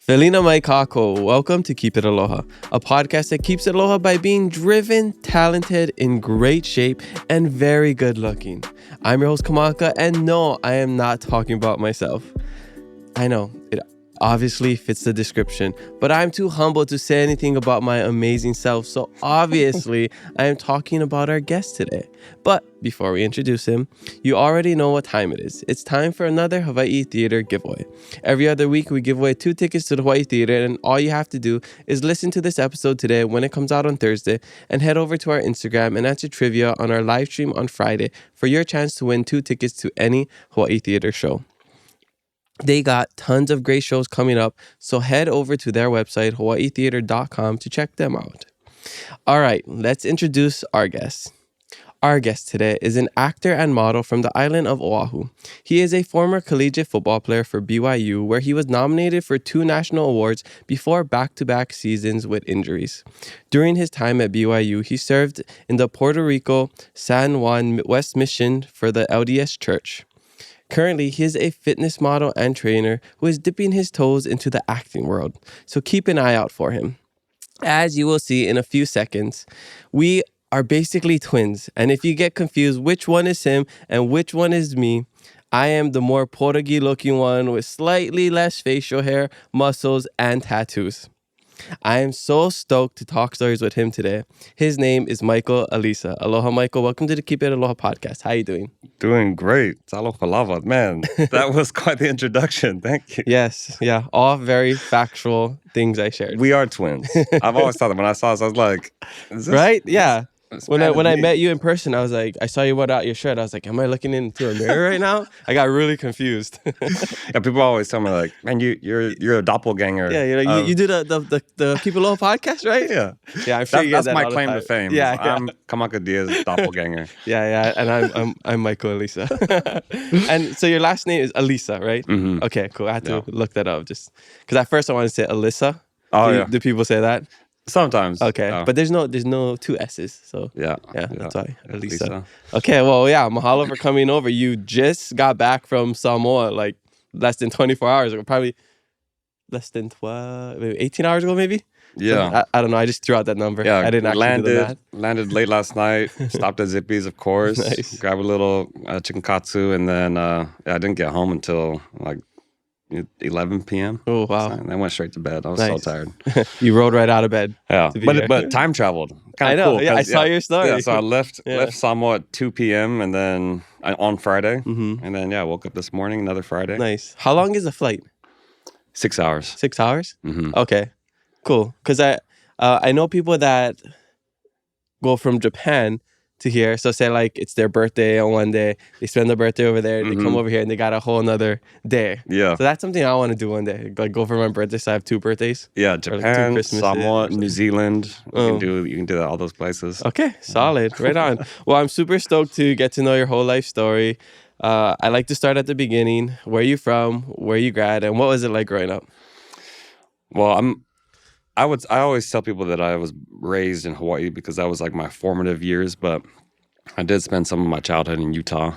Felina Mai Kako, welcome to Keep It Aloha, a podcast that keeps it aloha by being driven, talented, in great shape, and very good looking. I'm your host Kamaka, and no, I am not talking about myself. I know, it obviously fits the description, but I'm too humble to say anything about my amazing self, so obviously I am talking about our guest today. But before we introduce him, you already know what time it is. It's time for another Hawaii Theater giveaway. Every other week, we give away 2 tickets to the Hawaii Theater, and all you have to do is listen to this episode today when it comes out on Thursday, and head over to our Instagram and answer trivia on our live stream on Friday for your chance to win 2 tickets to any Hawaii Theater show. They got tons of great shows coming up, so head over to their website, hawaiitheater.com, to check them out. All right, let's introduce our guest. Our guest today is an actor and model from the island of Oahu. He is a former collegiate football player for BYU, where he was nominated for 2 national awards before back-to-back seasons with injuries. During his time at BYU, he served in the Puerto Rico San Juan West Mission for the LDS Church. Currently, he is a fitness model and trainer who is dipping his toes into the acting world, so keep an eye out for him. As you will see in a few seconds, we are basically twins, and if you get confused which one is him and which one is me, I am the more Portuguese looking one with slightly less facial hair, muscles, and tattoos. I am so stoked to talk stories with him today. His name is Michael Alisa. Aloha, Michael. Welcome to the Keep It Aloha podcast. How are you doing? Doing great. Aloha lava. Man, that was quite the introduction. Thank you. Yes. Yeah. All very factual things I shared. We are twins. I've always thought that when I saw this, I was like, is this, right? Yeah. When I me? met you in person, I was like, I saw you without your shirt. I was like, am I looking into a mirror right now? I got really confused. Yeah, people always tell me like, man, you're a doppelganger. Yeah, you do the Keep It Low podcast, right? Yeah. Yeah, I'm sure you get That's that my all the claim time. to fame. Yeah. I'm Kamaka Diaz's doppelganger. Yeah, and I'm Michael Alisa. And so your last name is Alisa, right? Mm-hmm. Okay, cool. I had to look that up just because at first I wanted to say Alisa. Oh, Do people say that? Sometimes. Okay, but there's no 2 S's, so yeah, that's why Alisa. Okay, well, yeah, mahalo for coming over. You just got back from Samoa like less than 24 hours ago, probably less than 12, maybe 18 hours ago, maybe. Yeah, so, I don't know. I just threw out that number. Yeah, I didn't actually do the math. Landed late last night. Stopped at Zippy's, of course. Nice. Grabbed a little chicken katsu, and then I didn't get home until like 11 p.m. Oh, wow. So I went straight to bed. I was Nice. so tired. You rode right out of bed. Yeah, but time traveled. I know. Cool, yeah, I saw your story. Yeah, so I left Samoa at 2 p.m. and then on Friday, Mm-hmm. and then woke up this morning, another Friday. Nice. How long is the flight? 6 hours. 6 hours? Mm-hmm. Okay, cool. Because I know people that go from Japan to here. So say like it's their birthday on one day, they spend their birthday over there, they come over here and they got a whole another day. Yeah. So that's something I want to do one day. Like go for my birthday, so I have 2 birthdays. Yeah, like 2 Japan, Christmases Samoa, New Zealand. Oh. You can do that all those places. Okay, solid. Right on. Well, I'm super stoked to get to know your whole life story. I like to start at the beginning. Where you from? Where you grad? And what was it like growing up? Well, I always tell people that I was raised in Hawaii because that was like my formative years, but I did spend some of my childhood in Utah.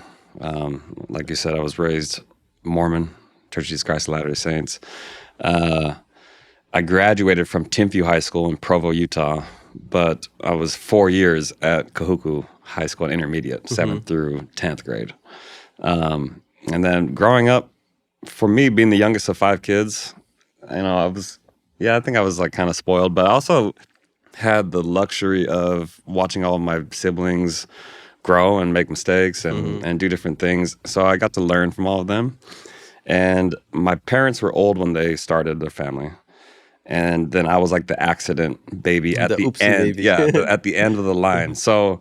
Like you said, I was raised Mormon, Church of Jesus Christ of Latter-day Saints. I graduated from Timpview High School in Provo, Utah, but I was 4 years at Kahuku High School and Intermediate, 7th through 10th grade. And then growing up, for me, being the youngest of 5 kids, I think I was like kind of spoiled, but I also had the luxury of watching all of my siblings grow and make mistakes and do different things. So I got to learn from all of them. And my parents were old when they started their family. And then I was like the accident baby at the end. Baby. Yeah, at the end of the line. So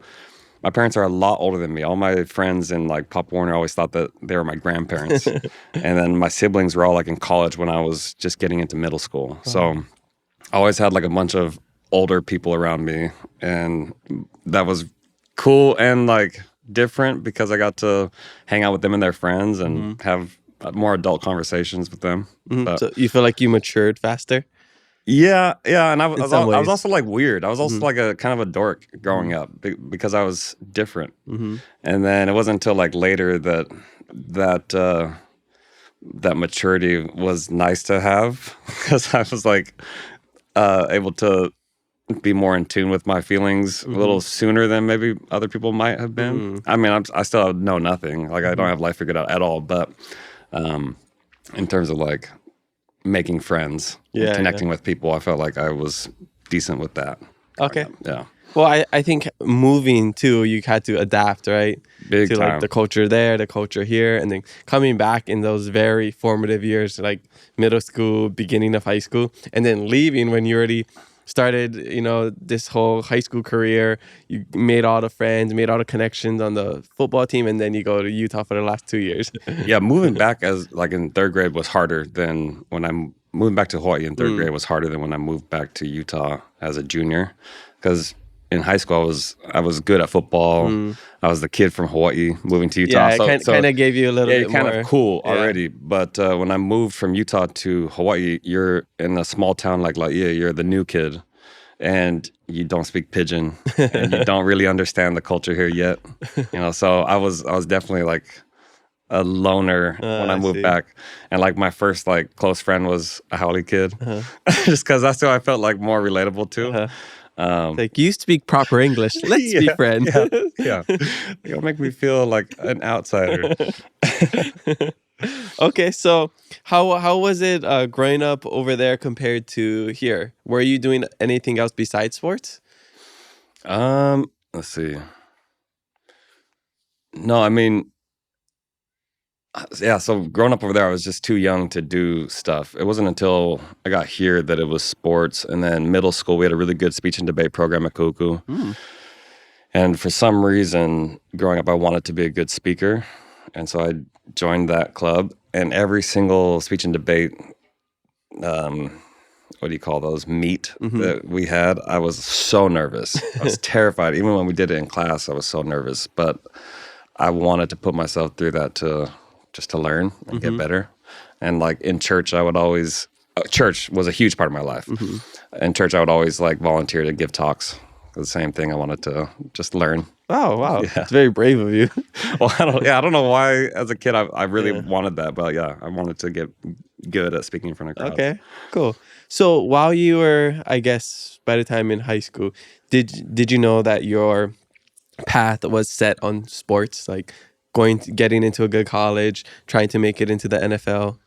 my parents are a lot older than me. All my friends in like Pop Warner always thought that they were my grandparents. And then my siblings were all like in college when I was just getting into middle school. So I always had like a bunch of older people around me. And that was cool and like different because I got to hang out with them and their friends and have more adult conversations with them. So you feel like you matured faster? Yeah, and I was some ways. also like weird. I was also like a kind of a dork growing up because I was different. And then it wasn't until like later that that maturity was nice to have because I was like able to be more in tune with my feelings a little sooner than maybe other people might have been. I mean, I still know nothing. Like I don't have life figured out at all. But in terms of like making friends and connecting with people, I felt like I was decent with that. Okay. Yeah. Well, I think moving too, you had to adapt, right? Big to time. like the culture there, the culture here, and then coming back in those very formative years, like middle school, beginning of high school, and then leaving when you already started, this whole high school career. You made all the friends, made all the connections on the football team, and then you go to Utah for the last 2 years. Yeah, moving back as like in third grade was harder than when I'm moving back to Hawaii in third grade was harder than when I moved back to Utah as a junior, because in high school I was good at football. I was the kid from Hawaii moving to Utah. Yeah, it kind of gave you a little bit kind more. of cool already. But when I moved from Utah to Hawaii, you're in a small town like Laie. You're the new kid, and you don't speak pidgin, and you don't really understand the culture here yet. So I was definitely like a loner when I moved back, and like my first like close friend was a Howley kid, just because that's who I felt like more relatable to. Like, you speak proper English. Let's be friends. Yeah. It'll make me feel like an outsider. Okay, so how was it growing up over there compared to here? Were you doing anything else besides sports? Let's see. No, I mean, yeah, so growing up over there, I was just too young to do stuff. It wasn't until I got here that it was sports. And then middle school, we had a really good speech and debate program at Kuku. And for some reason, growing up, I wanted to be a good speaker. And so I joined that club. And every single speech and debate, what do you call those, meet that we had, I was so nervous. I was terrified. Even when we did it in class, I was so nervous. But I wanted to put myself through that just to learn and get better. And like in church, I would always, church was a huge part of my life. In church, I would always like volunteer to give talks. The same thing, I wanted to just learn. Oh, wow. Yeah. It's very brave of you. Well, I don't know why as a kid I really wanted that, but yeah, I wanted to get good at speaking in front of crowds. Okay, cool. So while you were, I guess, by the time in high school, did you know that your path was set on sports, like getting into a good college, trying to make it into the NFL?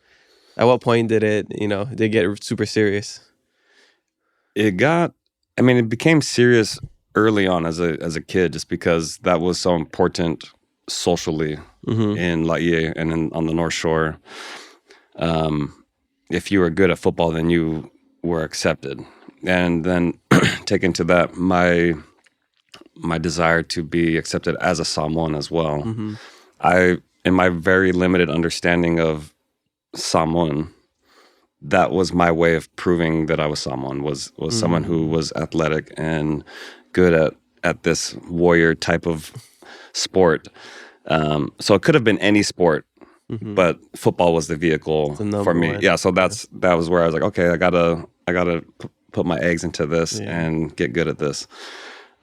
At what point did it get super serious? It became serious early on as a kid, just because that was so important socially in Laie and on the North Shore. If you were good at football, then you were accepted. And then taken to that, my desire to be accepted as a Samoan as well. In my very limited understanding of Samoan, that was my way of proving that I was Samoan, was someone who was athletic and good at this warrior type of sport. So it could have been any sport, but football was the vehicle for me. Yeah, so that was where I was like, okay, I gotta put my eggs into this and get good at this.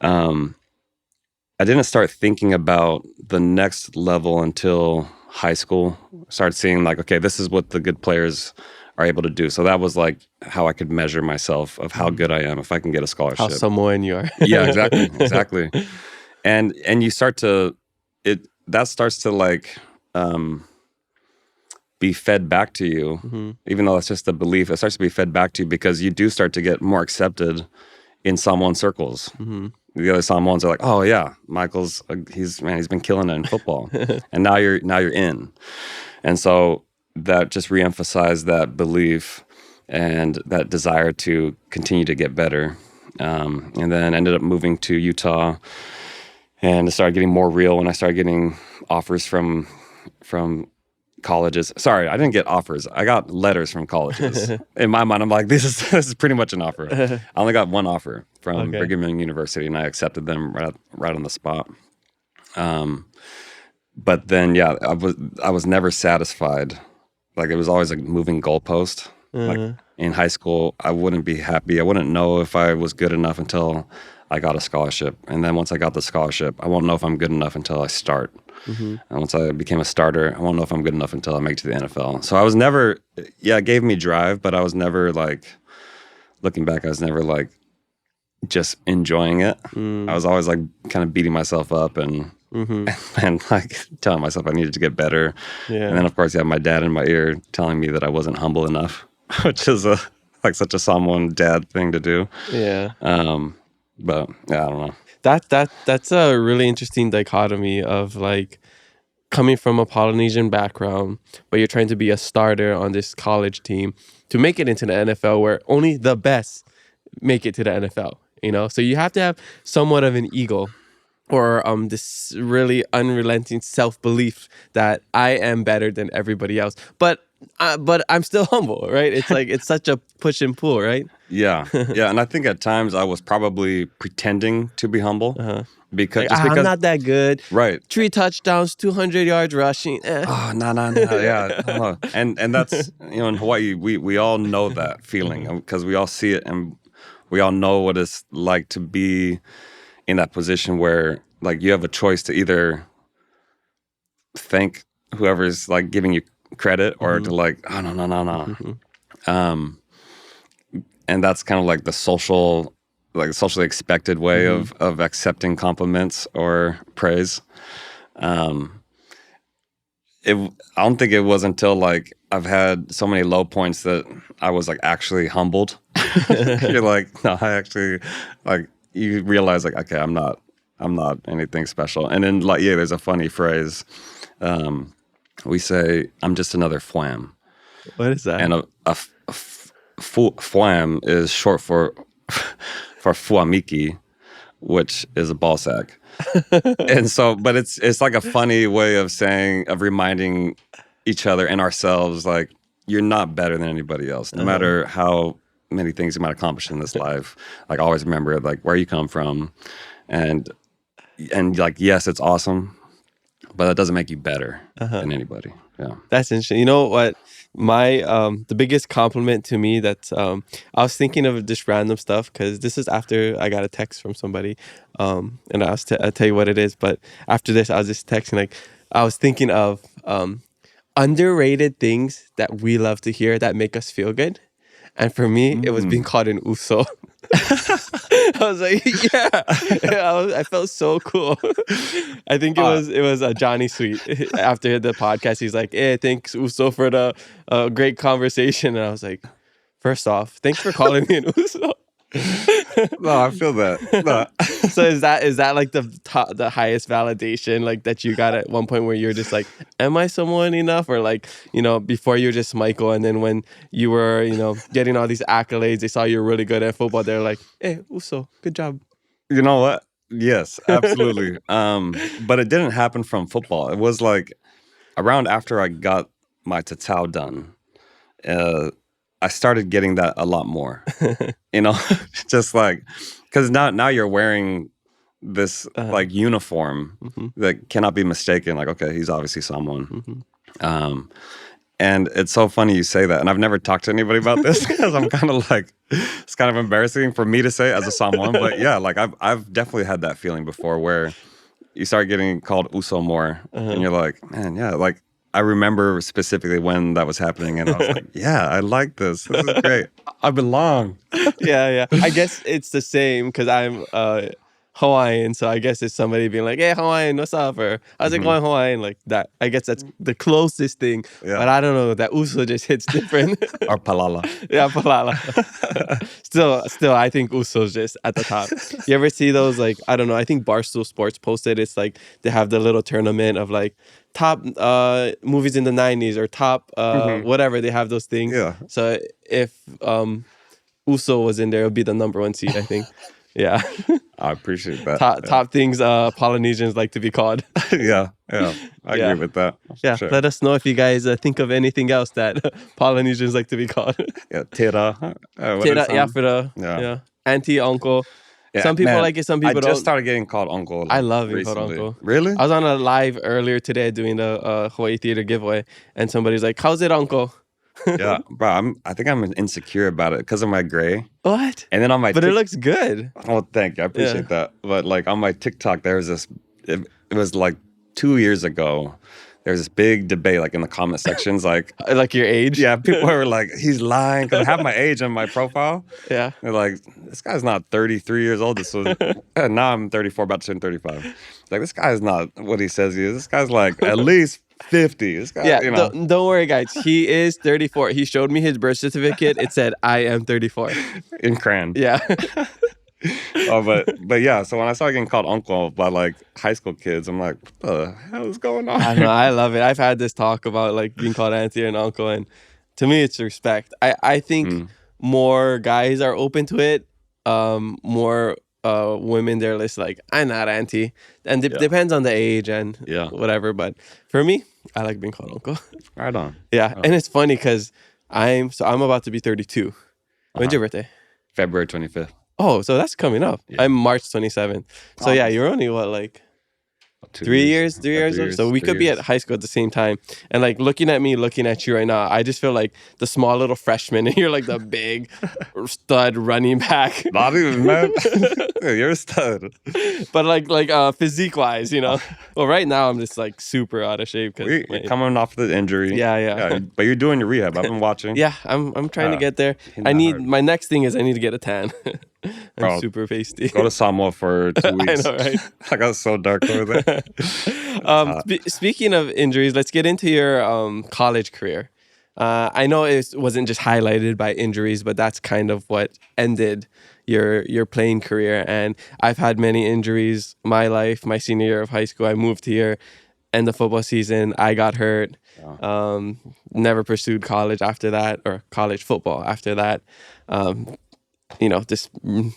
I didn't start thinking about the next level until high school. I started seeing like, okay, this is what the good players are able to do. So that was like how I could measure myself of how good I am, if I can get a scholarship. How Samoan you are. Yeah, exactly. And you start to, that starts to like be fed back to you, even though that's just a belief. It starts to be fed back to you because you do start to get more accepted in Samoan circles. The other Samoans are like, oh yeah, Michael's he's been killing it in football, and now you're in, and so that just reemphasized that belief and that desire to continue to get better, and then ended up moving to Utah, and it started getting more real when I started getting offers from colleges. Sorry, I didn't get offers. I got letters from colleges. In my mind, I'm like, this is pretty much an offer. I only got one offer from Brigham Young University, and I accepted them right on the spot. But then, yeah, I was never satisfied. Like, it was always a moving goalpost. Like in high school, I wouldn't be happy. I wouldn't know if I was good enough until I got a scholarship. And then once I got the scholarship, I won't know if I'm good enough until I start. And once I became a starter, I won't know if I'm good enough until I make it to the NFL. So I was never, it gave me drive, but I was never like, looking back, I was never like just enjoying it. I was always like kind of beating myself up and like telling myself I needed to get better. And then of course you have my dad in my ear telling me that I wasn't humble enough, which is like such a Samoan dad thing to do. But yeah, I don't know. That's a really interesting dichotomy of like coming from a Polynesian background, but you're trying to be a starter on this college team to make it into the NFL, where only the best make it to the NFL. You know, so you have to have somewhat of an ego, or this really unrelenting self-belief that I am better than everybody else. But I'm still humble, right? It's like it's such a push and pull, right? Yeah, and I think at times I was probably pretending to be humble because like, I'm not that good. Right. 3 touchdowns, 200 yards rushing. Oh, no, yeah. And that's, in Hawaii, we all know that feeling because we all see it and we all know what it's like to be in that position where like you have a choice to either thank whoever's like giving you credit or to like, oh, no. And that's kind of like the socially expected way of accepting compliments or praise. I don't think it was until like I've had so many low points that I was like actually humbled. You're like, no, I actually like you realize like, okay, I'm not anything special. And then like, there's a funny phrase. We say, I'm just another flam. What is that? And a flam is short for fuamiki, which is a ball sack. And so, but it's like a funny way of reminding each other and ourselves, like, you're not better than anybody else, no matter how many things you might accomplish in this life. Like, always remember, like, where you come from. And like, yes, it's awesome, but that doesn't make you better than anybody. Yeah. That's interesting. You know what? My the biggest compliment to me that I was thinking of just random stuff, because this is after I got a text from somebody, and I'll tell you what it is. But after this, I was just texting, like, I was thinking of underrated things that we love to hear that make us feel good. And for me, it was being called an uso. I was like, I felt so cool. I think it was Johnny Sweet. After the podcast, he's like, hey, thanks Uso for the great conversation. And I was like, first off, thanks for calling me an Uso. No, I feel that. No. So is that like the highest validation, like, that you got at one point where you're just like, am I Samoan enough? Or like, before you were just Michael, and then when you were, getting all these accolades, they saw you're really good at football, they're like, hey, Uso, good job. You know what? Yes, absolutely. But it didn't happen from football. It was like around after I got my tatau done, I started getting that a lot more, just like, because now you're wearing this like uniform that cannot be mistaken. Like, okay, he's obviously someone. And it's so funny you say that. And I've never talked to anybody about this because I'm kind of like, it's kind of embarrassing for me to say as a Samoan. But yeah, like I've definitely had that feeling before where you start getting called uso more and you're like, man, yeah, like, I remember specifically when that was happening, and I was like, yeah, I like this. This is great. I belong. Yeah. I guess it's the same because I'm Hawaiian, so I guess it's somebody being like, hey, Hawaiian, what's up? Or how's it going, Hawaiian? Like that. I guess that's the closest thing. Yeah. But I don't know, that uso just hits different. Or palala. Yeah, palala. Still, I think uso's just at the top. You ever see those, like, I don't know, I think Barstool Sports posted, it's like they have the little tournament of like top movies in the 90s or top whatever. They have those things. Yeah. So if Uso was in there, it would be the number 1 seed, I think. Yeah. I appreciate that. Top things Polynesians like to be called. Yeah. I agree with that. Yeah. Sure. Let us know if you guys think of anything else that Polynesians like to be called. Yeah. Tera. Tera, Yafira. Yeah. Auntie, uncle. Yeah, some people like it, some people don't. I just started getting called uncle. I love being called uncle. Really? I was on a live earlier today doing the Hawaii Theater giveaway, and somebody's like, how's it, uncle? Yeah, bro, I think I'm insecure about it because of my gray. What? And then on my But it looks good. Oh, thank you. I appreciate that. But like on my TikTok, there was this, it was like 2 years ago, there's this big debate, like in the comment sections, like your age? yeah, people were like, he's lying because I have my age on my profile. Yeah. They're like, this guy's not 33 years old. This was now I'm 34, about to turn 35. Like, this guy's not what he says he is. This guy's like at least 50. This guy, Yeah, you know. don't worry, guys. He is 34. He showed me his birth certificate. It said, I am 34. In crayon. Yeah. Oh, but yeah, so when I started getting called uncle by like high school kids, I'm like, what the hell is going on? I know, I love it. I've had this talk about like being called auntie and uncle, and to me it's respect. I think more guys are open to it. More women, they're just like, I'm not auntie. And it depends on the age and whatever. But for me, I like being called uncle. Right on. Yeah. And it's funny because I'm about to be 32. When's your birthday? February 25th. Oh, so that's coming up. Yeah. I'm March 27th. So yeah, you're only what, like 3 years? 3 years old? So we could be at high school at the same time. And like looking at me, looking at you right now, I just feel like the small little freshman and you're like the big stud running back. Not even, man. You're a stud. But like physique wise, you know. Well, right now I'm just like super out of shape. You're coming off the injury. Yeah. But you're doing your rehab. I've been watching. Yeah, I'm trying to get there. My next thing is I need to get a tan. I'm super pasty. Go to Samoa for 2 weeks. I know, right? I got so dark over there. Speaking of injuries, let's get into your college career. I know it wasn't just highlighted by injuries, but that's kind of what ended your playing career. And I've had many injuries my life. My senior year of high school, I moved here. End the football season, I got hurt. Never pursued college after that, or college football after that. You know, this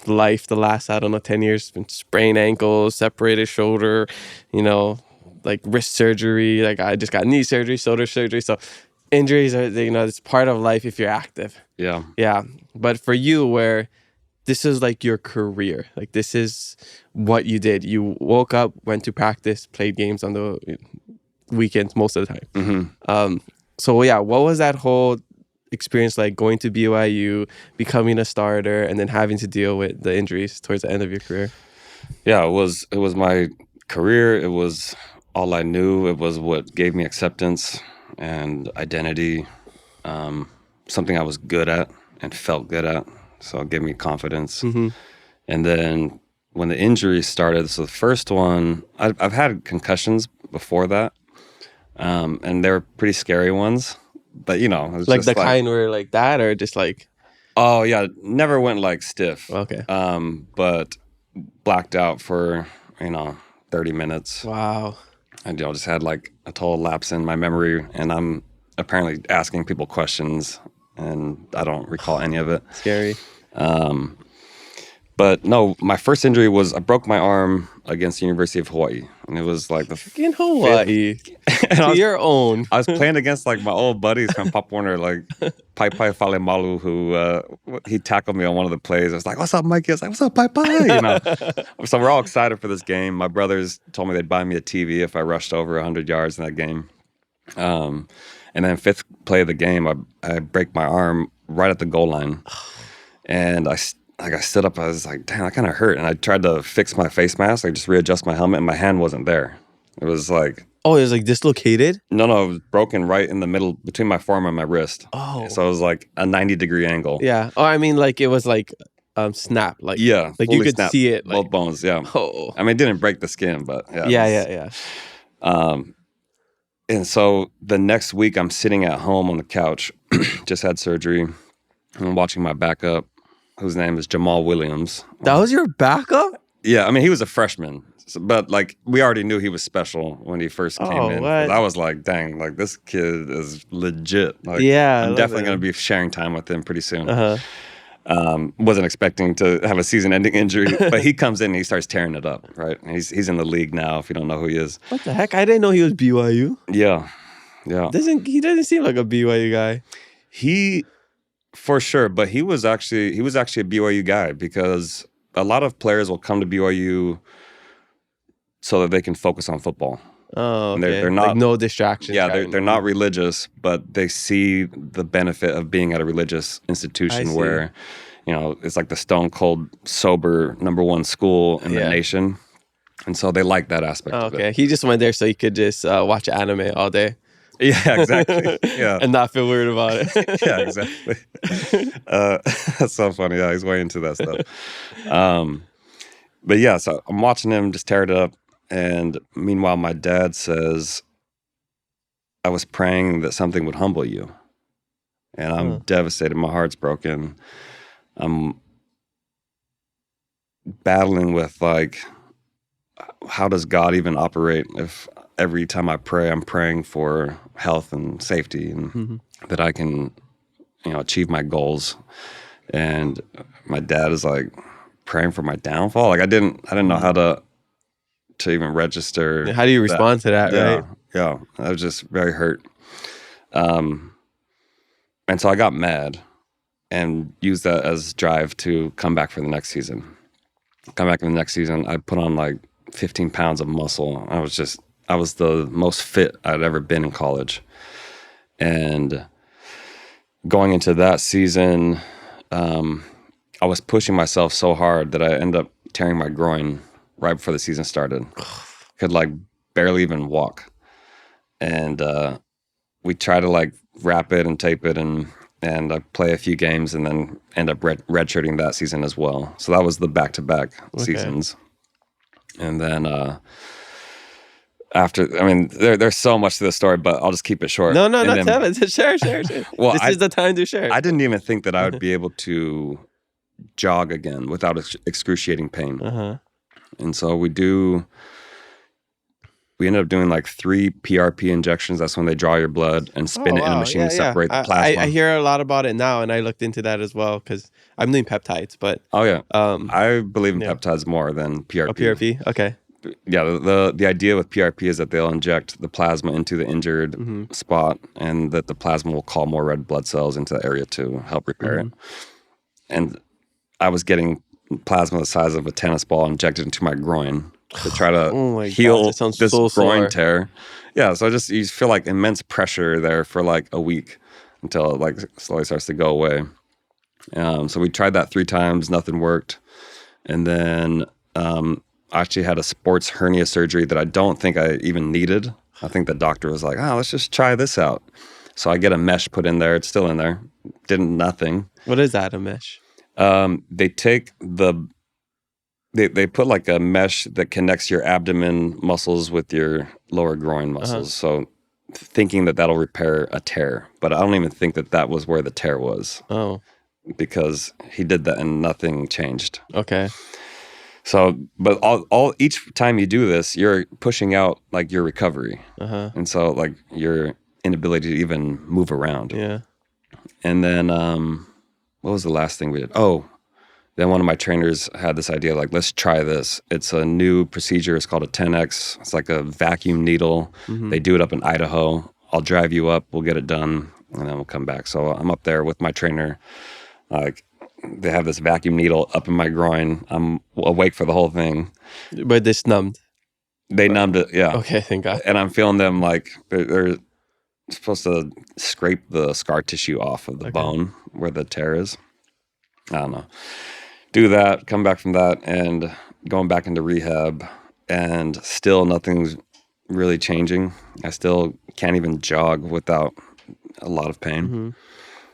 life, the last, 10 years, been sprained ankles, separated shoulder, you know, like wrist surgery. Like I just got knee surgery, shoulder surgery. So injuries are, you know, it's part of life if you're active. Yeah. Yeah. But for you, where this is like your career, like this is what you did. You woke up, went to practice, played games on the weekends most of the time. So yeah, what was that whole experience like, going to BYU, becoming a starter, and then having to deal with the injuries towards the end of your career? Yeah, it was my career. It was all I knew. It was what gave me acceptance and identity, something I was good at and felt good at. So it gave me confidence. And then when the injuries started, so the first one, I've had concussions before that, and they were pretty scary ones. But, you know, it was like just the kind where like that, or just like... Oh, yeah. Never went like stiff. Okay. But blacked out for, 30 minutes. Wow. And, just had like a total lapse in my memory. And I'm apparently asking people questions, and I don't recall any of it. Scary. But no, my first injury was I broke my arm against the University of Hawaii. And it was like in Hawaii. Your own. I was playing against like my old buddies from Pop Warner, like Pai Pai Falemalu, who he tackled me on one of the plays. I was like, "What's up, Mikey?" I was like, "What's up, Pai Pai?" So we're all excited for this game. My brothers told me they'd buy me a TV if I rushed over 100 yards in that game. And then fifth play of the game, I break my arm right at the goal line. And I stood up, I was like, damn, that kind of hurt. And I tried to fix my face mask, like just readjust my helmet, and my hand wasn't there. It was like... Oh, it was like dislocated? No, it was broken right in the middle, between my forearm and my wrist. Oh. So it was like a 90-degree angle. Yeah. Oh, I mean, like it was like snap. Like, yeah. Like you could see it. Both bones, yeah. Oh. I mean, it didn't break the skin, but yeah. Yeah. And so the next week, I'm sitting at home on the couch, just had surgery, and I'm watching my backup, whose name is Jamal Williams. That was your backup? Yeah, I mean, he was a freshman, but like we already knew he was special when he first came in. What? I was like, dang, like this kid is legit. Like, yeah, I'm definitely going to be sharing time with him pretty soon. Wasn't expecting to have a season-ending injury, but he comes in and he starts tearing it up, right? And he's in the league now, if you don't know who he is. What the heck? I didn't know he was BYU. Yeah. He doesn't seem like a BYU guy. He, for sure, but he was actually a BYU guy, because a lot of players will come to BYU so that they can focus on football. Oh, okay. They're not, like no distractions. Yeah, they're not religious, but they see the benefit of being at a religious institution where, it's like the stone cold sober #1 school in the nation. And so they like that aspect of Okay. it. He just went there so he could just watch anime all day. Yeah, exactly. Yeah. And not feel weird about it. Yeah, exactly. That's so funny. Yeah, he's way into that stuff. But yeah, so I'm watching him just tear it up. And meanwhile, my dad says, I was praying that something would humble you. And I'm devastated. My heart's broken. I'm battling with, like, how does God even operate if every time I pray, I'm praying for health and safety and that I can, achieve my goals. And my dad is like praying for my downfall. Like I didn't know how to even register. How do you respond to that, right? Yeah. I was just very hurt. And so I got mad and used that as drive to come back for the next season. Come back in the next season, I put on like 15 pounds of muscle. I was the most fit I'd ever been in college. And going into that season, I was pushing myself so hard that I ended up tearing my groin right before the season started. Could like barely even walk. And we tried to like wrap it and tape it and I play a few games and then end up redshirting that season as well. So that was the back-to-back seasons. And then after, I mean, there's so much to this story, but I'll just keep it short. No, tell it. Share. Well, this is the time to share. I didn't even think that I would be able to jog again without excruciating pain. And so we ended up doing like 3 PRP injections. That's when they draw your blood and spin it in a machine to separate the plasma. I hear a lot about it now, and I looked into that as well because I'm doing peptides. But I believe in peptides more than PRP. Oh, PRP, okay. Yeah, the idea with PRP is that they'll inject the plasma into the injured spot, and that the plasma will call more red blood cells into the area to help repair it. And I was getting plasma the size of a tennis ball injected into my groin to try to heal this groin tear. Yeah, so you feel like immense pressure there for like a week until it like slowly starts to go away. So we tried that 3 times, nothing worked. And then I actually had a sports hernia surgery that I don't think I even needed. I think the doctor was like, let's just try this out. So I get a mesh put in there. It's still in there. Did nothing. What is that, a mesh? They take they put like a mesh that connects your abdomen muscles with your lower groin muscles. So thinking that that'll repair a tear, but I don't even think that was where the tear was. Oh, because he did that and nothing changed. Okay. So, but each time you do this, you're pushing out like your recovery. And so like your inability to even move around. Yeah. And then, what was the last thing we did? Then one of my trainers had this idea, like, let's try this. It's a new procedure. It's called a 10X. It's like a vacuum needle. They do it up in Idaho. I'll drive you up. We'll get it done, and then we'll come back. So I'm up there with my trainer. Like, they have this vacuum needle up in my groin. I'm awake for the whole thing. But it's numbed. They numbed it, yeah. Okay, thank God. And I'm feeling them like they're supposed to scrape the scar tissue off of the bone where the tear is. I don't know. Do that, come back from that, and going back into rehab, and still nothing's really changing. I still can't even jog without a lot of pain.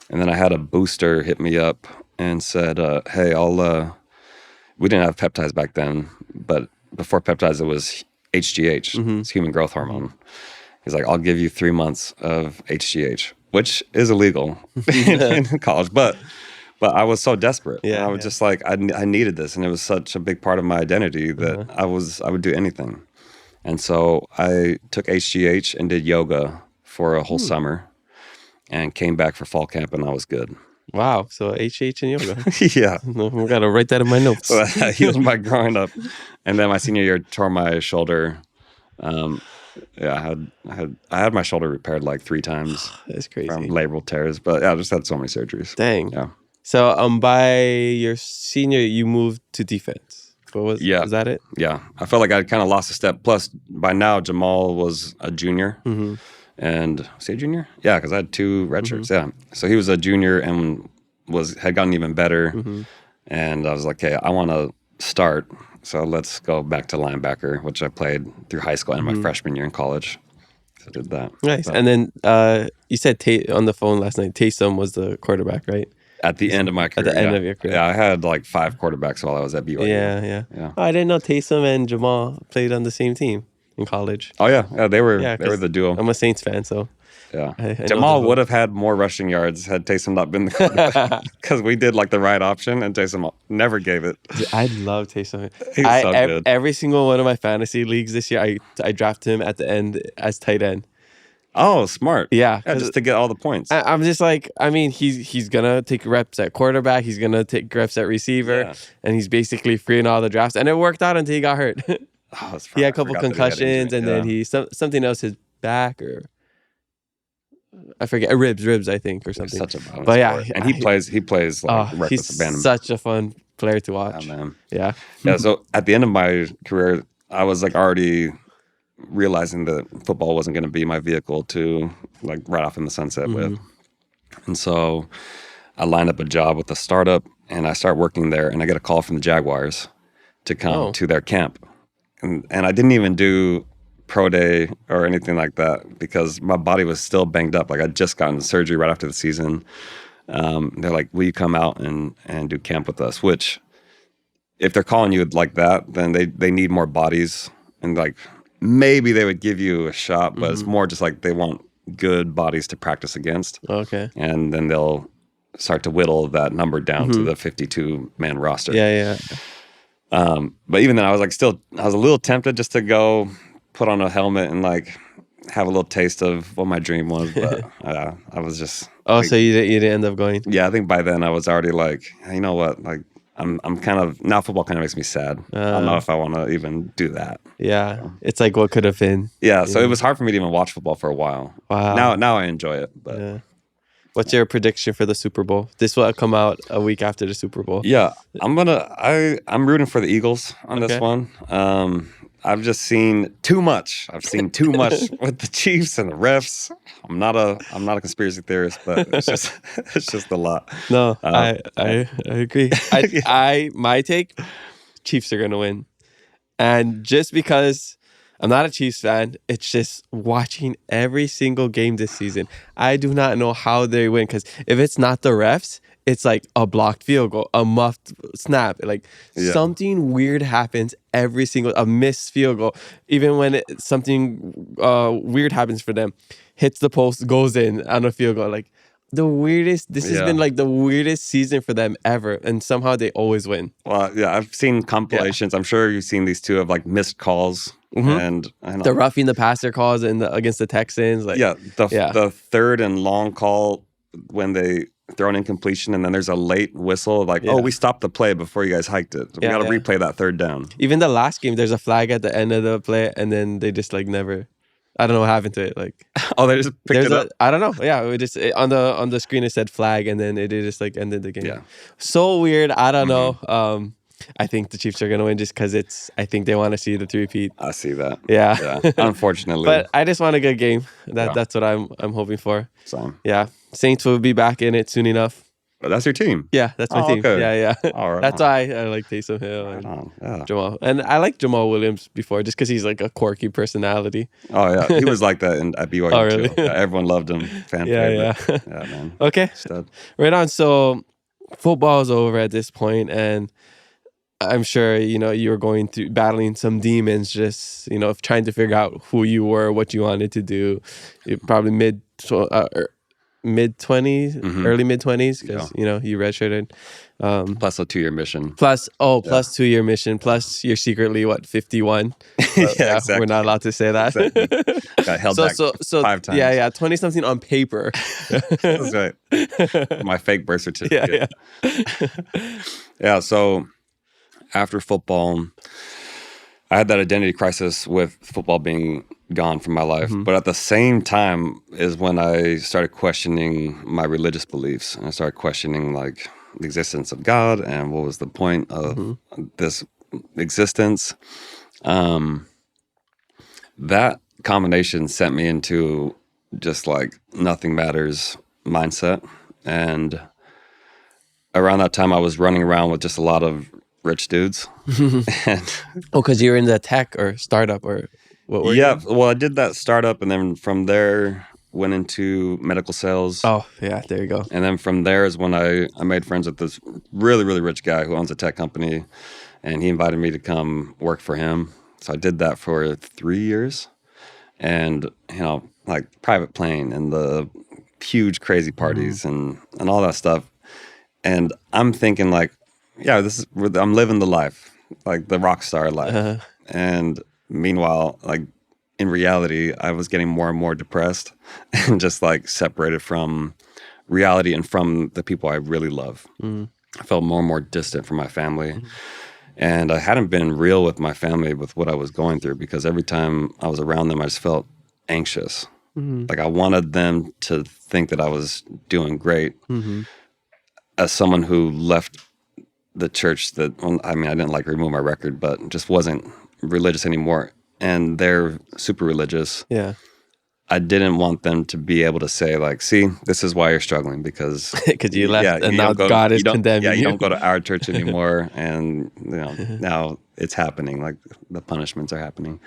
And then I had a booster hit me up and said, hey, we didn't have peptides back then, but before peptides, it was HGH, it's human growth hormone. He's like, I'll give you 3 months of HGH, which is illegal in college, but I was so desperate. I was just like, I needed this, and it was such a big part of my identity that I would do anything. And so I took HGH and did yoga for a whole summer, and came back for fall camp, and I was good. Wow. So HH and yoga. Yeah. We got to write that in my notes. So I healed my groin up. And then my senior year, tore my shoulder. I had my shoulder repaired like 3 times. That's crazy. From labral tears. But yeah, I just had so many surgeries. Dang. Yeah. So by your senior, you moved to defense. Was that it? Yeah. I felt like I kind of lost a step. Plus, by now, Jamal was a junior. And was he a junior? Yeah, because I had 2 redshirts. Yeah, so he was a junior and had gotten even better. And I was like, "Okay, I want to start." So let's go back to linebacker, which I played through high school and my freshman year in college. So I did that. Nice. But And then you said on the phone last night, Taysom was the quarterback, right? at the end of my career. At the end of your career. Yeah, I had like 5 quarterbacks while I was at BYU. Yeah. Yeah. Oh, I didn't know Taysom and Jamal played on the same team in college. Oh yeah, they were the duo. I'm a Saints fan, so Yeah, I know Jamal the would have had more rushing yards had Taysom not been the quarterback because we did like the right option and Taysom never gave it. Dude, I love Taysom. He's so good. Every single one of my fantasy leagues this year, I drafted him at the end as tight end. Oh, smart. Yeah, just to get all the points. I'm just like, I mean, he's gonna take reps at quarterback, he's gonna take reps at receiver, and he's basically free in all the drafts. And it worked out until he got hurt. He had a couple concussions, and then he something else, his back or I forget, ribs, I think, or something. Such a balance. But yeah, and he plays like reckless he's abandonment. such a fun player to watch. Yeah, man. Yeah. Yeah. So at the end of my career, I was like already realizing that football wasn't going to be my vehicle to like ride off in the sunset with. And so I lined up a job with a startup and I start working there and I get a call from the Jaguars to come to their camp. And I didn't even do pro day or anything like that because my body was still banged up. Like I'd just gotten surgery right after the season. They're like, will you come out and do camp with us? Which if they're calling you like that, then they need more bodies and like, maybe they would give you a shot, but it's more just like they want good bodies to practice against. Okay. And then they'll start to whittle that number down to the 52-man roster. Yeah. But even then, I was a little tempted just to go put on a helmet and like have a little taste of what my dream was. But I was just. Oh, so you didn't end up going? Yeah, I think by then I was already like, you know what, like. I'm kind of now football kind of makes me sad. I don't know if I want to even do that. Yeah, it's like what could have been. Yeah, so it was hard for me to even watch football for a while. Wow. Now I enjoy it. But what's your prediction for the Super Bowl? This will come out a week after the Super Bowl. Yeah, I'm rooting for the Eagles on this one. I've just seen too much. I've seen too much with the Chiefs and the refs. I'm not a conspiracy theorist, but it's just a lot. No, I agree. My take, Chiefs are gonna win, and just because I'm not a Chiefs fan, it's just watching every single game this season. I do not know how they win because if it's not the refs, it's like a blocked field goal, a muffed snap. Like something weird happens a missed field goal. Even when something weird happens for them, hits the post, goes in on a field goal. Like the weirdest, this has been like the weirdest season for them ever. And somehow they always win. Well, yeah, I've seen compilations. I'm sure you've seen these too of like missed calls. And I know. The roughing the passer calls against the Texans. Like, the third and long call when they throw an incompletion and then there's a late whistle like, we stopped the play before you guys hiked it. So we got to replay that third down. Even the last game, there's a flag at the end of the play and then they just like never, I don't know what happened to it. Like, they just picked it up? I don't know. Yeah, on the screen it said flag and then it just like ended the game. Yeah. So weird. I don't know. I think the Chiefs are going to win just because I think they want to see the three-peat. I see that. Yeah. Unfortunately. But I just want a good game. That's what I'm hoping for. Same. Yeah. Saints will be back in it soon enough. But that's your team? Yeah, that's my team. Okay. Yeah. All right. That's why I like Taysom Hill and Jamal. And I like Jamal Williams before just because he's like a quirky personality. Oh, yeah. He was like that at BYU Oh, really? too. Yeah, everyone loved him. Fan favorite. Yeah, man. Okay. Stud. Right on. So football's over at this point and I'm sure, you were going through battling some demons, just, trying to figure out who you were, what you wanted to do. You're probably mid-20s, early mid-20s, because, you redshirted. Plus a 2-year mission. Plus 2-year mission. Plus you're secretly, 51? Exactly. We're not allowed to say that. Exactly. Got held back 5 times. Yeah, 20-something on paper. That's right. My fake birth certificate. Yeah, so after football, I had that identity crisis with football being gone from my life. But at the same time is when I started questioning my religious beliefs. And I started questioning like the existence of God and what was the point of this existence. That combination sent me into just like nothing matters mindset. And around that time I was running around with just a lot of rich dudes. And Oh, because you were in the tech or startup or what were yeah, you? well, I did that startup, and then from there went into medical sales. Oh, yeah, there you go. And then from there is when I made friends with this really, really rich guy who owns a tech company, and he invited me to come work for him. So I did that for 3 years, and like private plane and the huge crazy parties and all that stuff. And I'm thinking like, yeah, I'm living the life, like the rock star life. And meanwhile, like in reality, I was getting more and more depressed and just like separated from reality and from the people I really love. I felt more and more distant from my family. And I hadn't been real with my family with what I was going through, because every time I was around them, I just felt anxious. Like I wanted them to think that I was doing great. As someone who left the church I didn't like remove my record, but just wasn't religious anymore. And they're super religious. Yeah. I didn't want them to be able to say like, see, this is why you're struggling, because Because you left and now God is condemning you you. don't go to our church anymore. And now it's happening. Like the punishments are happening.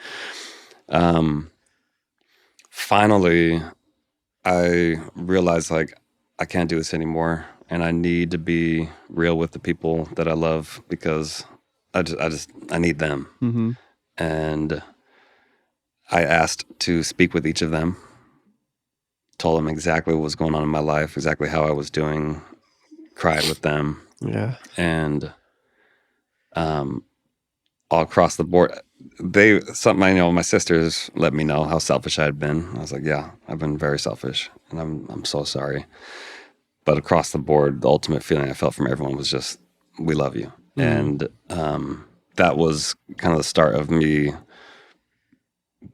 Finally, I realized like I can't do this anymore, and I need to be real with the people that I love, because I need them. And I asked to speak with each of them, told them exactly what was going on in my life, exactly how I was doing, cried with them. Yeah. And all across the board, my sisters let me know how selfish I had been. I was like, yeah, I've been very selfish, and I'm so sorry. But across the board, the ultimate feeling I felt from everyone was just, we love you. And that was kind of the start of me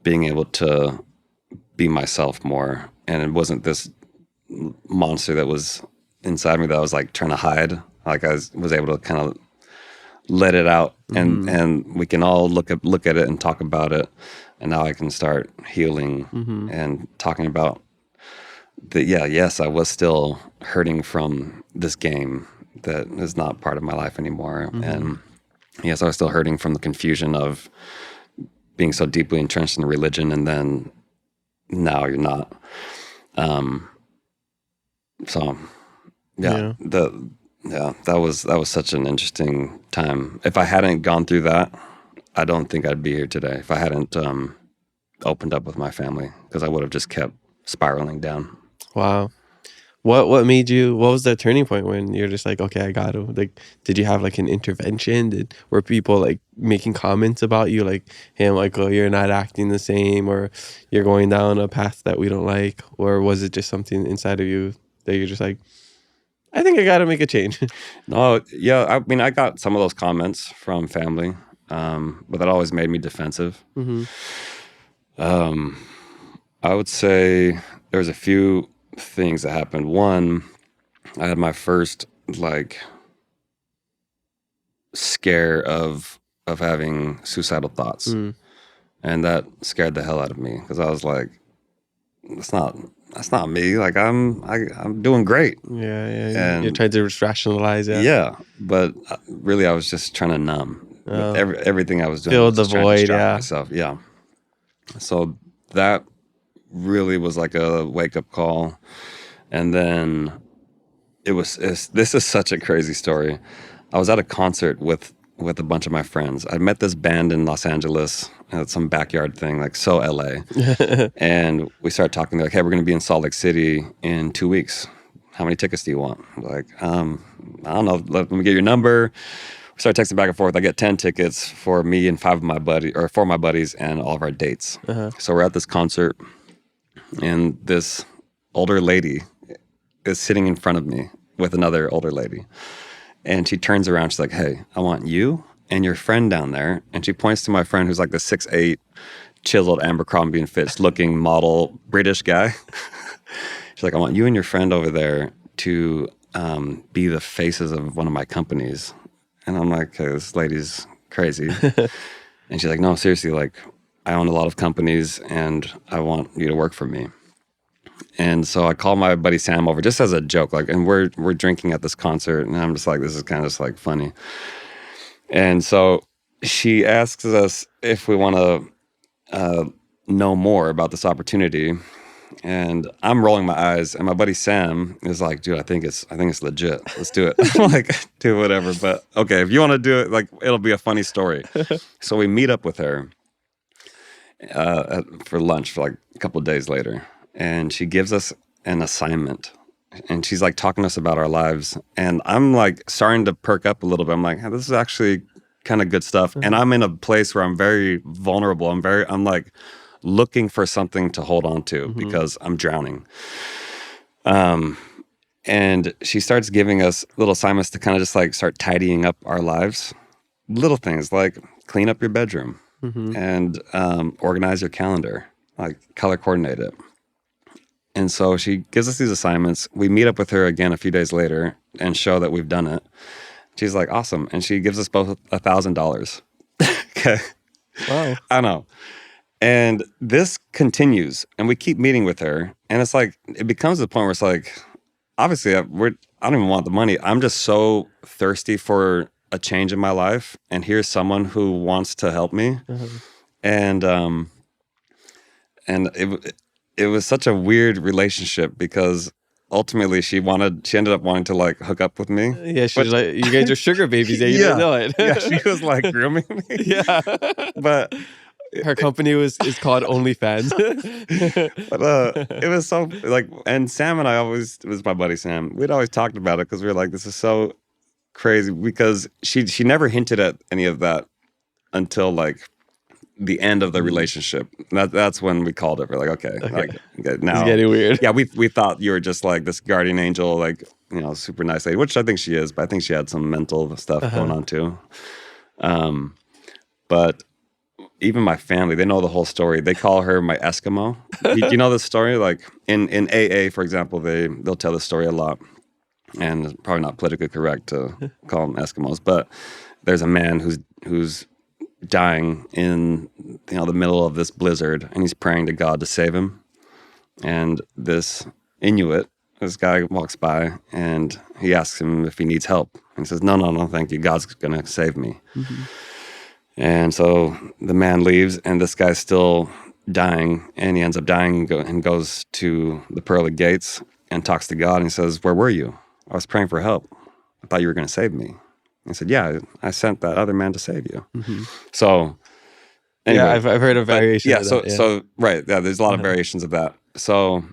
being able to be myself more. And it wasn't this monster that was inside me that I was like trying to hide. Like I was able to kind of let it out, and we can all look at it and talk about it. And now I can start healing and talking about that. Yeah, yes, I was still hurting from this game that is not part of my life anymore. And yes, I was still hurting from the confusion of being so deeply entrenched in religion, and then now you're not. So yeah, that was such an interesting time. If I hadn't gone through that, I don't think I'd be here today. If I hadn't opened up with my family, because I would have just kept spiraling down. Wow. What was the turning point when you're just like, okay, I got to, like, did you have like an intervention? Were people like making comments about you, like, hey, Michael, you're not acting the same, or you're going down a path that we don't like? Or was it just something inside of you that you're just like, I think I got to make a change? No, yeah, I mean, I got some of those comments from family, but that always made me defensive. I would say there was a few things that happened. One, I had my first like scare of having suicidal thoughts, and that scared the hell out of me, because I was like, that's not me. Like I'm doing great. Yeah. And You're trying to rationalize it. yeah, but really I was just trying to numb with everything I was doing. Fill was the just trying to void, distract yeah. myself. Yeah. So that really was like a wake up call. And then this is such a crazy story. I was at a concert with a bunch of my friends. I met this band in Los Angeles at some backyard thing, like so LA. And we started talking. They're like, hey, we're going to be in Salt Lake City in 2 weeks. How many tickets do you want? I'm like, I don't know. Let me get your number. We started texting back and forth. I get 10 tickets for me and 4 of my buddies and all of our dates. So we're at this concert, and this older lady is sitting in front of me with another older lady. And she turns around, she's like, hey, I want you and your friend down there. And she points to my friend, who's like the 6'8", chiseled Abercrombie and Fitch looking model British guy. She's like, I want you and your friend over there to be the faces of one of my companies. And I'm like, hey, this lady's crazy. And she's like, no, seriously, like, I own a lot of companies and I want you to work for me. And so I called my buddy Sam over just as a joke, like, and we're drinking at this concert, and I'm just like, this is kind of just like funny. And so she asks us if we want to know more about this opportunity. And I'm rolling my eyes, and my buddy Sam is like, "Dude, I think it's legit. Let's do it." I'm like, "Do whatever." But okay, if you want to do it, like, it'll be a funny story. So we meet up with her for lunch for like a couple of days later, and she gives us an assignment. And she's like talking to us about our lives, and I'm like starting to perk up a little bit. I'm like, hey, this is actually kind of good stuff. And I'm in a place where I'm very vulnerable. I'm like looking for something to hold on to because I'm drowning. And she starts giving us little assignments to kind of just like start tidying up our lives. Little things like clean up your bedroom and organize your calendar, like color coordinate it. And so she gives us these assignments. We meet up with her again a few days later and show that we've done it. She's like, awesome. And she gives us both $1,000. Okay. Wow. I know. And this continues, and we keep meeting with her. And it's like, it becomes the point where it's like, obviously, I don't even want the money. I'm just so thirsty for a change in my life. And here's someone who wants to help me. And it was such a weird relationship because ultimately she ended up wanting to like hook up with me. Yeah, she's like, you guys are sugar babies. Yeah, you didn't know it. Yeah, she was like grooming me. Yeah. But her company is called OnlyFans. But it was so like, and Sam and I it was my buddy Sam. We'd always talked about it because we were like, this is so crazy because she never hinted at any of that until like the end of the relationship. That's when we called it. We're like, okay, now it's getting weird. Yeah, we thought you were just like this guardian angel, like, you know, super nice lady, which I think she is, but I think she had some mental stuff going on too. But even my family, they know the whole story. They call her my Eskimo. You know this story? Like in AA, for example, they'll tell this story a lot, and it's probably not politically correct to call them Eskimos, but there's a man who's dying in, you know, the middle of this blizzard, and he's praying to God to save him. And this Inuit, this guy walks by and he asks him if he needs help, and he says, no, thank you, God's gonna save me. And so the man leaves, and this guy's still dying, and he ends up dying and goes to the pearly gates and talks to God, and he says, where were you? I was praying for help. I thought you were gonna save me. I said, yeah, I sent that other man to save you. So, anyway. Yeah, I've heard a variation of that. So, right, yeah, there's a lot of variations of that. So,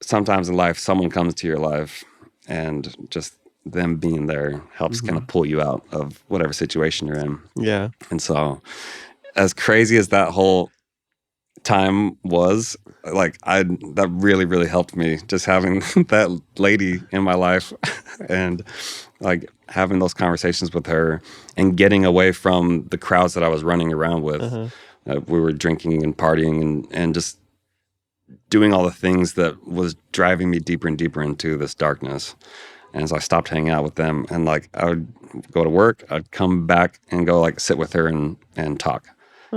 sometimes in life, someone comes to your life, and just them being there helps kind of pull you out of whatever situation you're in. Yeah. And so, as crazy as that whole time was, like, that really, really helped me, just having that lady in my life and like having those conversations with her and getting away from the crowds that I was running around with. We were drinking and partying and just doing all the things that was driving me deeper and deeper into this darkness. And so I stopped hanging out with them, and like I would go to work, I'd come back and go like sit with her and talk.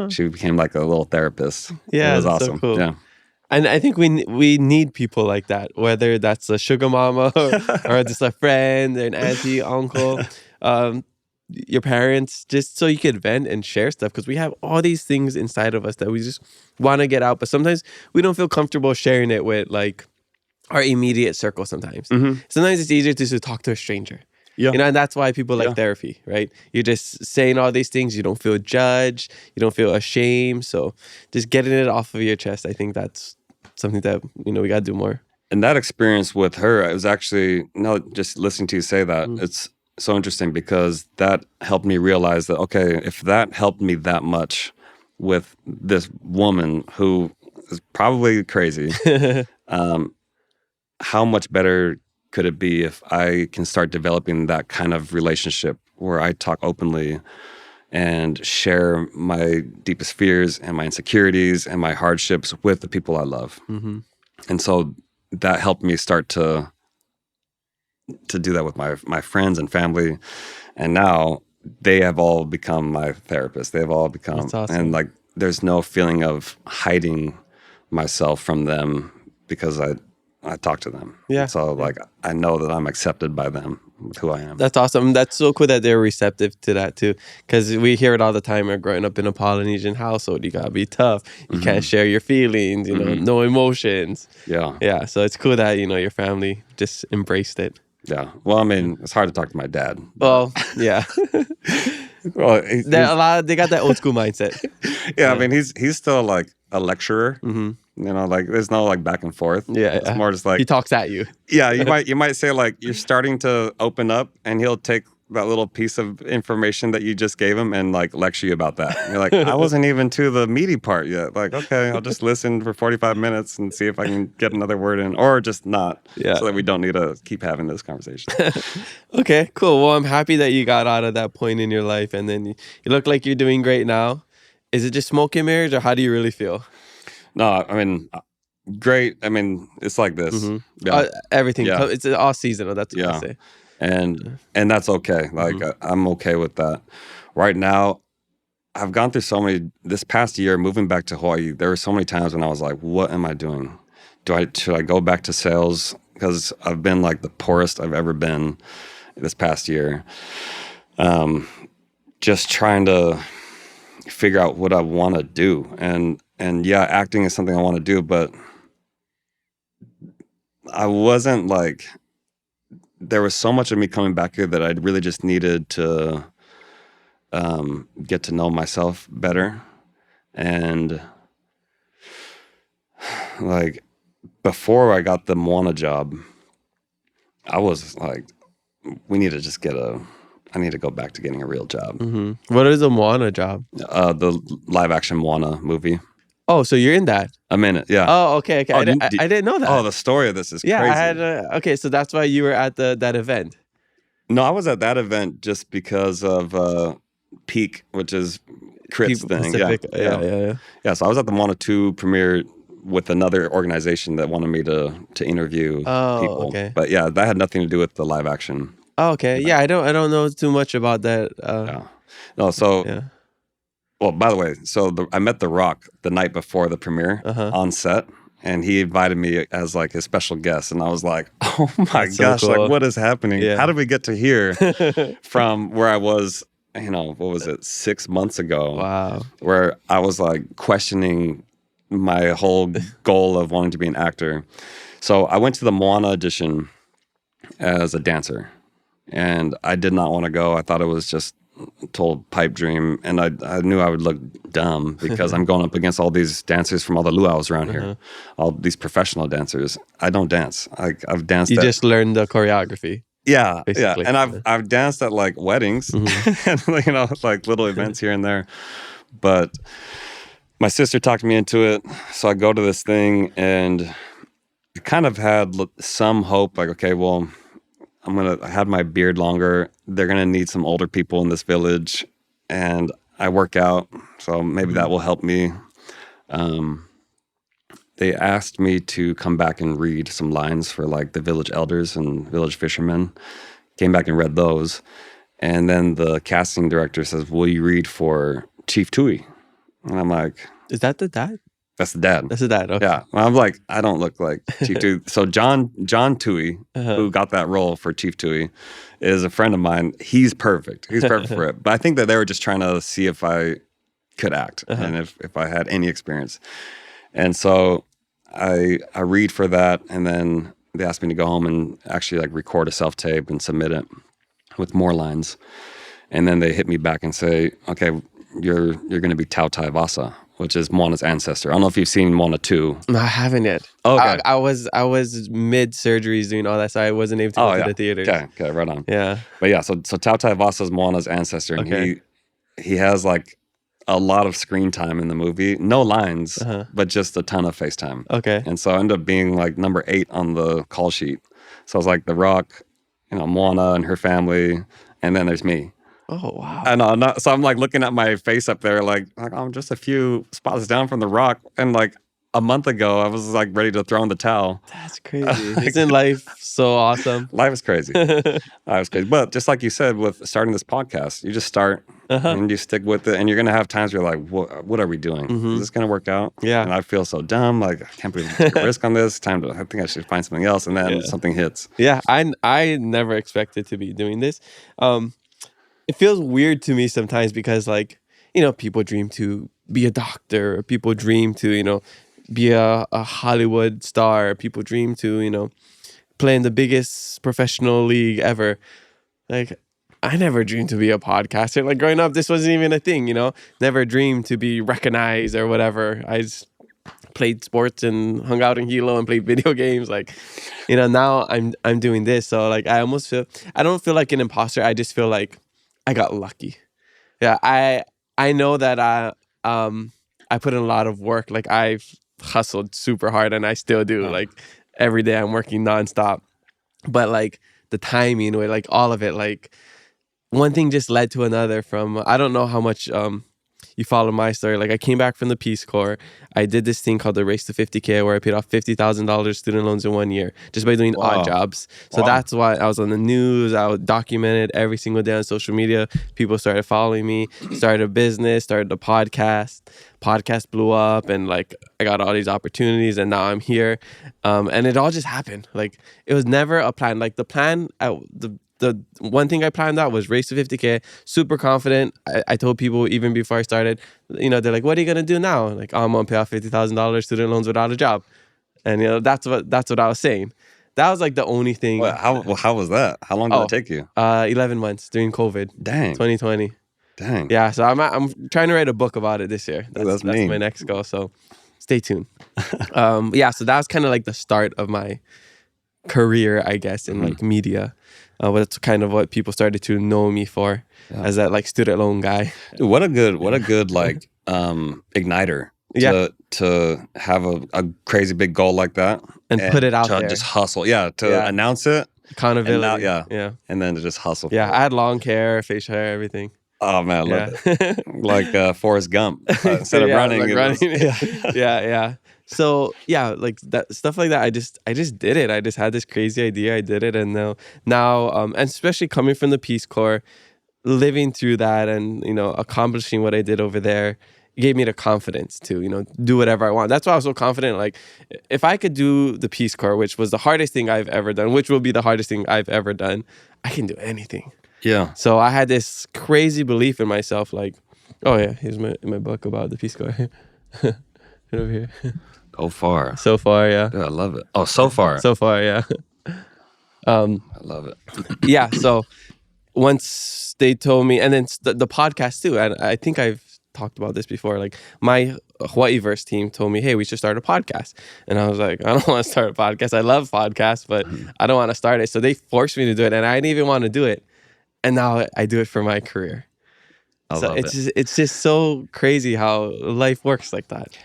She became like a little therapist. Yeah, it was awesome. So cool. Yeah. And I think we need people like that, whether that's a sugar mama or just a friend, an auntie, uncle, your parents, just so you could vent and share stuff, because we have all these things inside of us that we just want to get out, but sometimes we don't feel comfortable sharing it with like our immediate circle sometimes. Sometimes it's easier to just talk to a stranger. Yeah. You know, and that's why people like therapy, right? You're just saying all these things. You don't feel judged. You don't feel ashamed. So just getting it off of your chest, I think that's something that, you know, we got to do more. And that experience with her, it was actually, just listening to you say that, it's so interesting because that helped me realize that, okay, if that helped me that much with this woman who is probably crazy, how much better could it be if I can start developing that kind of relationship where I talk openly and share my deepest fears and my insecurities and my hardships with the people I love. And so that helped me start to do that with my friends and family. And now they have all become my therapists. They've all become, That's awesome. And like, there's no feeling of hiding myself from them because I talk to them. Yeah. And so like, I know that I'm accepted by them with who I am. That's awesome. That's so cool that they're receptive to that too. Because we hear it all the time. We're growing up in a Polynesian household. You gotta be tough. You can't share your feelings. No emotions. Yeah. Yeah. So it's cool that your family just embraced it. Yeah. Well, I mean, it's hard to talk to my dad. Well, yeah. Well, they got that old school mindset. yeah. I mean, he's still like a lecturer. Mm-hmm. Like there's no like back and forth. Yeah. It's more just like he talks at you. Yeah, you might say like you're starting to open up, and he'll take that little piece of information that you just gave him and like lecture you about that. And you're like, I wasn't even to the meaty part yet. Like, okay, I'll just listen for 45 minutes and see if I can get another word in, or just not, so that we don't need to keep having this conversation. Okay, cool. Well, I'm happy that you got out of that point in your life, and then you look like you're doing great now. Is it just smoke and mirrors, or how do you really feel? No, I mean, great. I mean, it's like this. Yeah. Everything. Yeah. It's all seasonal. That's what I say. And that's okay. Like I'm okay with that. Right now, I've gone through so many. This past year, moving back to Hawaii, there were so many times when I was like, "What am I doing? Should I go back to sales?" Because I've been like the poorest I've ever been this past year. Just trying to figure out what I want to do, and yeah, acting is something I want to do, but I wasn't like. There was so much of me coming back here that I really just needed to get to know myself better. And like before I got the Moana job, I was like, I need to go back to getting a real job. What is a Moana job? The live action Moana movie. Oh, so you're in that? I'm in it, yeah. Oh, okay. Oh, I didn't know that. Oh, the story of this is crazy. I had okay, so that's why you were at that event. No, I was at that event just because of Peak, which is Crit's thing. Pacifica. Yeah. So I was at the Moana 2 premiere with another organization that wanted me to interview people. Okay. But yeah, that had nothing to do with the live action. Oh, okay. Yeah, I don't know too much about that. No, so... Yeah. Well, by the way, I met The Rock the night before the premiere on set, and he invited me as like his special guest, and I was like, "Oh my gosh, so cool. Like what is happening? Yeah. How did we get to here from where I was? What was it, 6 months ago? Wow, where I was like questioning my whole goal of wanting to be an actor. So I went to the Moana audition as a dancer, and I did not want to go. I thought it was just total pipe dream, and I knew I would look dumb because I'm going up against all these dancers from all the luau's around here, all these professional dancers. I don't dance. I've danced. You just learned the choreography. Yeah, basically. Yeah, and I've danced at like weddings, and like little events here and there. But my sister talked me into it, so I go to this thing, and I kind of had some hope, like, okay, well, I have my beard longer. They're going to need some older people in this village. And I work out, so maybe that will help me. They asked me to come back and read some lines for like the village elders and village fishermen. Came back and read those. And then the casting director says, will you read for Chief Tui? And I'm like... Is that the dad? That's the dad. That's the dad. Okay. Yeah. I'm like, I don't look like Chief Tui. So John Tui, who got that role for Chief Tui, is a friend of mine. He's perfect. He's perfect for it. But I think that they were just trying to see if I could act and if I had any experience. And so I read for that, and then they asked me to go home and actually like record a self-tape and submit it with more lines. And then they hit me back and say, okay, you're going to be Tautai Vasa, which is Moana's ancestor. I don't know if you've seen Moana 2. No, I haven't yet. Okay. I was mid surgeries doing all that, so I wasn't able to go to the theaters. Okay, right on. Yeah. But yeah, so Tautai Vasa is Moana's ancestor, and he has like a lot of screen time in the movie. No lines, but just a ton of face time. Okay. And so I ended up being like number 8 on the call sheet. So I was like The Rock, Moana and her family, and then there's me. Oh, wow. I know. So I'm like looking at my face up there like I'm just a few spots down from The Rock. And like a month ago, I was like ready to throw in the towel. That's crazy. Isn't life so awesome? Life is crazy. Life is crazy. But just like you said, with starting this podcast, you just start and you stick with it. And you're gonna have times where you're like, what are we doing? Is this gonna work out? Yeah. And I feel so dumb. Like, I can't believe I'm taking a risk on this. I think I should find something else. And then something hits. Yeah, I never expected to be doing this. It feels weird to me sometimes because, like, people dream to be a doctor, or people dream to, be a Hollywood star, or people dream to, play in the biggest professional league ever. Like, I never dreamed to be a podcaster. Like, growing up, this wasn't even a thing, Never dreamed to be recognized or whatever. I just played sports and hung out in Hilo and played video games. Like, now I'm doing this. So, like, I don't feel like an imposter. I just feel like I got lucky. Yeah, I know that I put in a lot of work. Like, I've hustled super hard, and I still do. Like, every day I'm working nonstop. But, like, the timing, or like all of it, like, one thing just led to another. From, I don't know how much you follow my story. Like, I came back from the Peace Corps. I did this thing called the Race to 50K, where I paid off $50,000 student loans in 1 year just by doing odd jobs. So that's why I was on the news. I documented every single day on social media. People started following me, started a business, started a podcast. Podcast blew up, and, like, I got all these opportunities, and now I'm here. And it all just happened. Like, it was never a plan. Like, the plan, the one thing I planned out was Race to 50K, super confident. I told people even before I started, they're like, what are you going to do now? Like, I'm going to pay off $50,000 student loans without a job. And, that's what I was saying. That was, like, the only thing. Well, how was that? How long did it take you? 11 months during COVID. Dang. 2020. Dang. Yeah, so I'm trying to write a book about it this year. That's my next goal, so stay tuned. Yeah, so that was kind of like the start of my career, I guess, in like media. That's kind of what people started to know me for, as that, like, student loan guy. Dude, what a good like igniter to have a crazy big goal like that and put it out to there. Just hustle, to announce it, accountability, and then to just hustle. Yeah, I had long hair, facial hair, everything. Oh man, I love it. Like Forrest Gump, instead of running, like running. Yeah. So yeah, like that stuff like that. I just did it. I just had this crazy idea. I did it, and now, and especially coming from the Peace Corps, living through that, and accomplishing what I did over there, gave me the confidence to do whatever I want. That's why I was so confident. Like, if I could do the Peace Corps, which was the hardest thing I've ever done, which will be the hardest thing I've ever done, I can do anything. Yeah. So I had this crazy belief in myself, like, oh yeah, here's my book about the Peace Corps. Right over here. Go far. So far, yeah. Dude, I love it. Oh, so far. So far, yeah. I love it. Yeah. So once they told me, and then the podcast too, and I think I've talked about this before. Like, my Hawaiiverse team told me, hey, we should start a podcast. And I was like, I don't want to start a podcast. I love podcasts, but I don't want to start it. So they forced me to do it, and I didn't even want to do it. And now I do it for my career. So it's just so crazy how life works like that.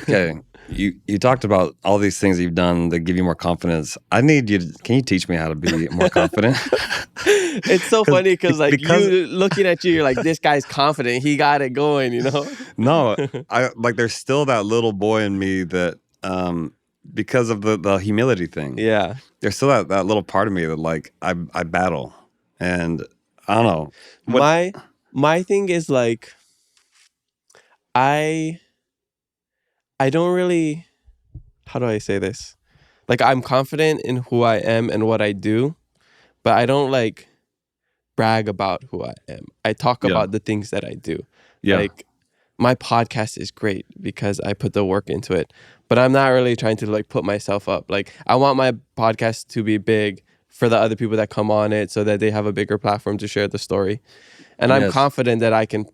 Okay. You talked about all these things you've done that give you more confidence. I need you can you teach me how to be more confident? It's so funny because you looking at you, you're like, this guy's confident. He got it going, No, I like, there's still that little boy in me that because of the humility thing. Yeah. There's still that little part of me that, like, I battle. And I don't know. My thing is, like, I don't really, how do I say this? Like, I'm confident in who I am and what I do, but I don't, like, brag about who I am. I talk about the things that I do. Yeah. Like, my podcast is great because I put the work into it, but I'm not really trying to, like, put myself up. Like, I want my podcast to be big for the other people that come on it, so that they have a bigger platform to share the story. And I'm confident that I can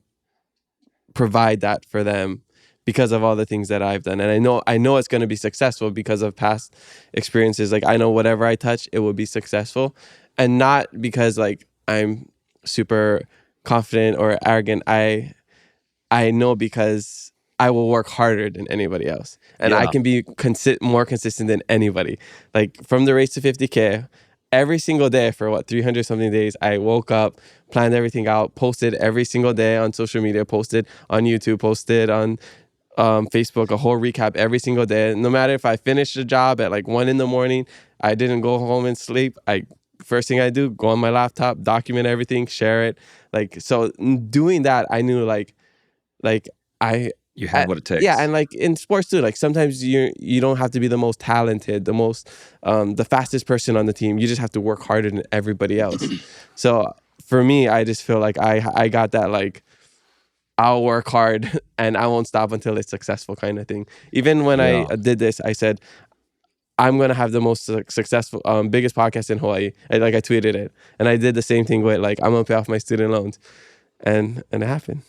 provide that for them because of all the things that I've done. And I know it's going to be successful because of past experiences. Like, I know whatever I touch, it will be successful. And not because, like, I'm super confident or arrogant. I know because I will work harder than anybody else. And I can be more consistent than anybody. Like, from the Race to 50K, every single day for 300 something days, I woke up, planned everything out, posted every single day on social media, posted on YouTube, posted on Facebook, a whole recap every single day. No matter if I finished the job at like 1 a.m, I didn't go home and sleep. First thing I do, go on my laptop, document everything, share it. Like, so doing that, I knew like You have what it takes. yeah, and like in sports too, like sometimes you don't have to be the most talented, the fastest person on the team. You just have to work harder than everybody else. So for me, I just feel like I got that, like, I'll work hard and I won't stop until it's successful kind of thing. Even when I did this, I said, I'm going to have the most successful, biggest podcast in Hawaii. I tweeted it. And I did the same thing with, like, I'm going to pay off my student loans. And it happened.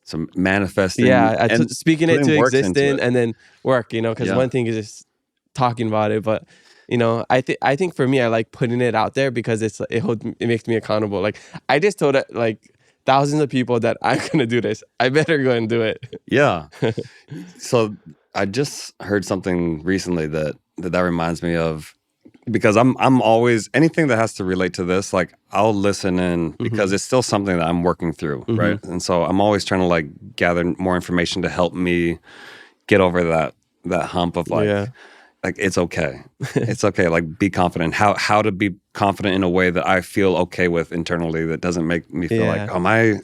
So manifesting. Yeah, and speaking it to existence and then work, you know, because one thing is just talking about it. But, you know, I think for me, I like putting it out there because it makes me accountable. Like, I just told like thousands of people that I'm going to do this. I better go and do it. Yeah. So I just heard something recently that reminds me of, because I'm always, anything that has to relate to this, like I'll listen in because it's still something that I'm working through, right? And so I'm always trying to like gather more information to help me get over that hump of like it's okay. It's okay. Like, be confident. How to be confident in a way that I feel okay with internally, that doesn't make me feel like, am I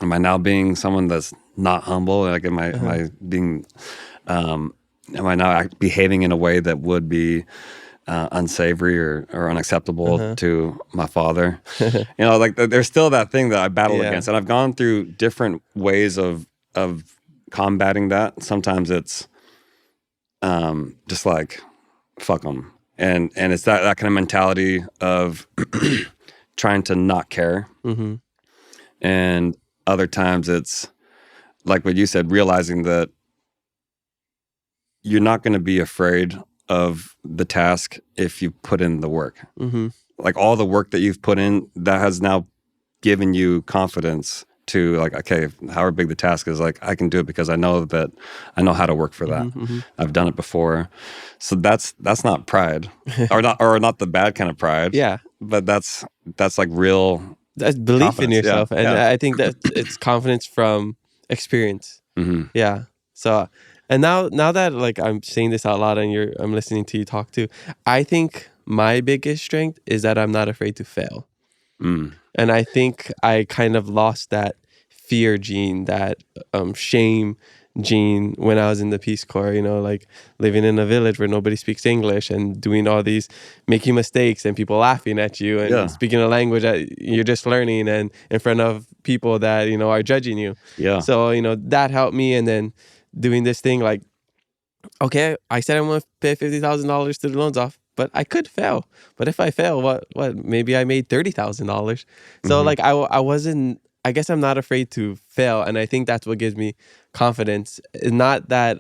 now being someone that's not humble? Like, am I being, am I now behaving in a way that would be unsavory or unacceptable to my father? You know, like there's still that thing that I battle against, and I've gone through different ways of combating that. Sometimes it's just like, fuck them, and it's that kind of mentality of trying to not care. And other times it's like what you said, realizing that you're not going to be afraid of the task if you put in the work. Like, all the work that you've put in, that has now given you confidence to, like, okay, however big the task is, like, I can do it because I know how to work for that. I've done it before. So that's not pride, or not the bad kind of pride. Yeah. But that's like real. That's belief in yourself. And I think that it's confidence from experience. Yeah. So, and now that, like, I'm saying this out loud and I'm listening to you talk too, I think my biggest strength is that I'm not afraid to fail. And I think I kind of lost that fear gene, that shame gene when I was in the Peace Corps, you know, like living in a village where nobody speaks English and doing all these, making mistakes and people laughing at you and speaking a language that you're just learning and in front of people that, you know, are judging you. Yeah. So, you know, that helped me. And then doing this thing, like, okay, I said I'm going to pay $50,000 to the loans off, but I could fail. But if I fail, what? Maybe I made $30,000. So like I wasn't. I guess I'm not afraid to fail, and I think that's what gives me confidence. It's not that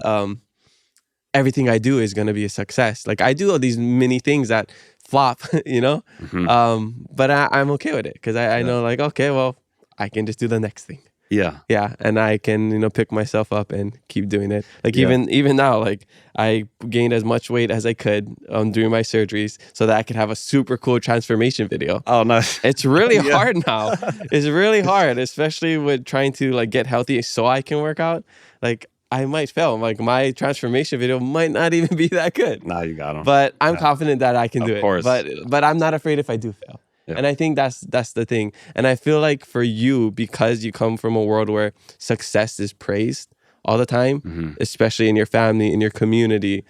everything I do is going to be a success. Like, I do all these many things that flop, you know. But I'm okay with it because I know, like, okay, well, I can just do the next thing. Yeah, and I can, you know, pick myself up and keep doing it. Like, even now, like, I gained as much weight as I could during my surgeries so that I could have a super cool transformation video. Oh, nice. It's really hard now. It's really hard, especially with trying to, like, get healthy so I can work out. Like, I might fail. Like, my transformation video might not even be that good. Nah, you got him. But I'm confident that I can do it. Of course. But I'm not afraid if I do fail. Yeah. And I think that's the thing. And I feel like for you, because you come from a world where success is praised all the time, especially in your family, in your community,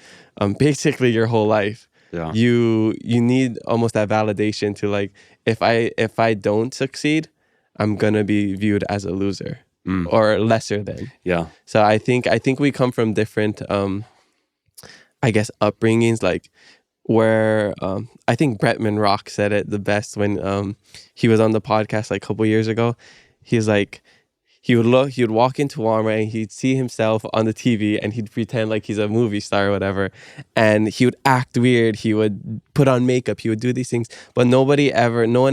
basically your whole life, you need almost that validation to, like, if I don't succeed, I'm gonna be viewed as a loser or lesser than. Yeah. So I think we come from different, I guess, upbringings, like, where I think Bretman Rock said it the best when he was on the podcast like a couple years ago. He's like, he would walk into Walmart and he'd see himself on the TV and he'd pretend like he's a movie star or whatever, and he would act weird, he would put on makeup, he would do these things, but no one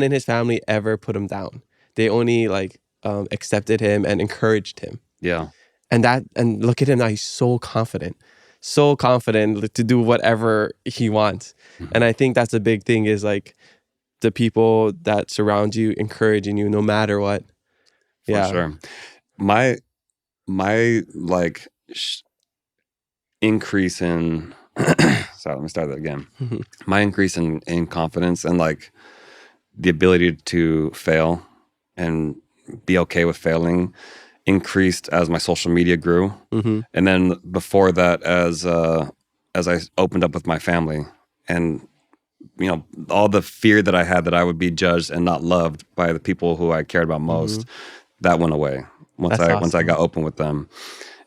in his family ever put him down. They only, like, accepted him and encouraged him. Yeah. And look at him now, he's so confident to do whatever he wants. And I think that's a big thing, is, like, the people that surround you encouraging you no matter what. For sure. My like increase in sorry, let me start that again. My increase in confidence and, like, the ability to fail and be okay with failing increased as my social media grew. And then before that, as I opened up with my family, and all the fear that I had that I would be judged and not loved by the people who I cared about most, that went away once I got open with them.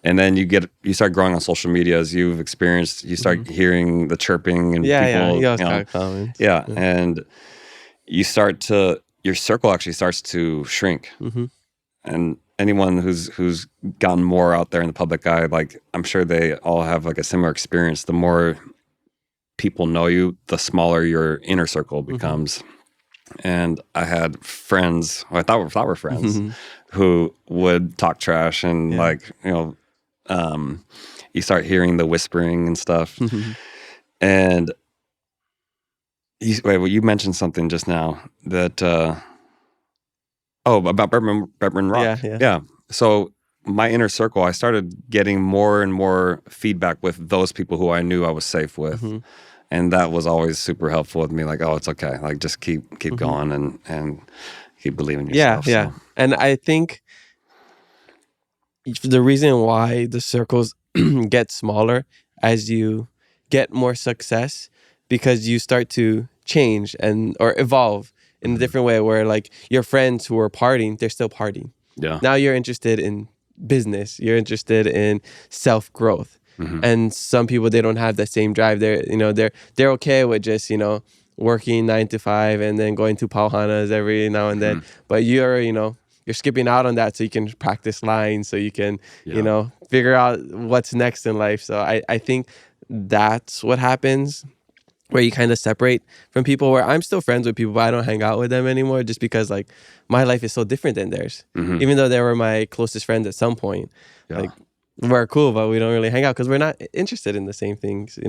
And then you start growing on social media as you've experienced. You start hearing the chirping and people. Yeah, comments. Yeah, and your circle actually starts to shrink. And anyone who's gotten more out there in the public eye, like I'm sure they all have like a similar experience. The more people know you, the smaller your inner circle becomes. And I had friends, I thought were friends, who would talk trash and you start hearing the whispering and stuff. And you mentioned something just now that about Bourbon Rock. Yeah. So my inner circle, I started getting more and more feedback with those people who I knew I was safe with. And that was always super helpful with me. Like, oh, it's okay. Like, just keep going and keep believing in yourself. Yeah. So. And I think the reason why the circles get smaller as you get more success, because you start to change or evolve in a different way, where like your friends who are partying, they're still partying. Yeah. Now you're interested in business. You're interested in self-growth. And some people, they don't have that same drive. They're okay with just, working 9 to 5 and then going to pauhanas every now and then. But you're skipping out on that so you can practice lines, so you can, figure out what's next in life. So I think that's what happens, where you kind of separate from people, where I'm still friends with people, but I don't hang out with them anymore, just because like my life is so different than theirs. Even though they were my closest friends at some point, like we're cool, but we don't really hang out because we're not interested in the same things,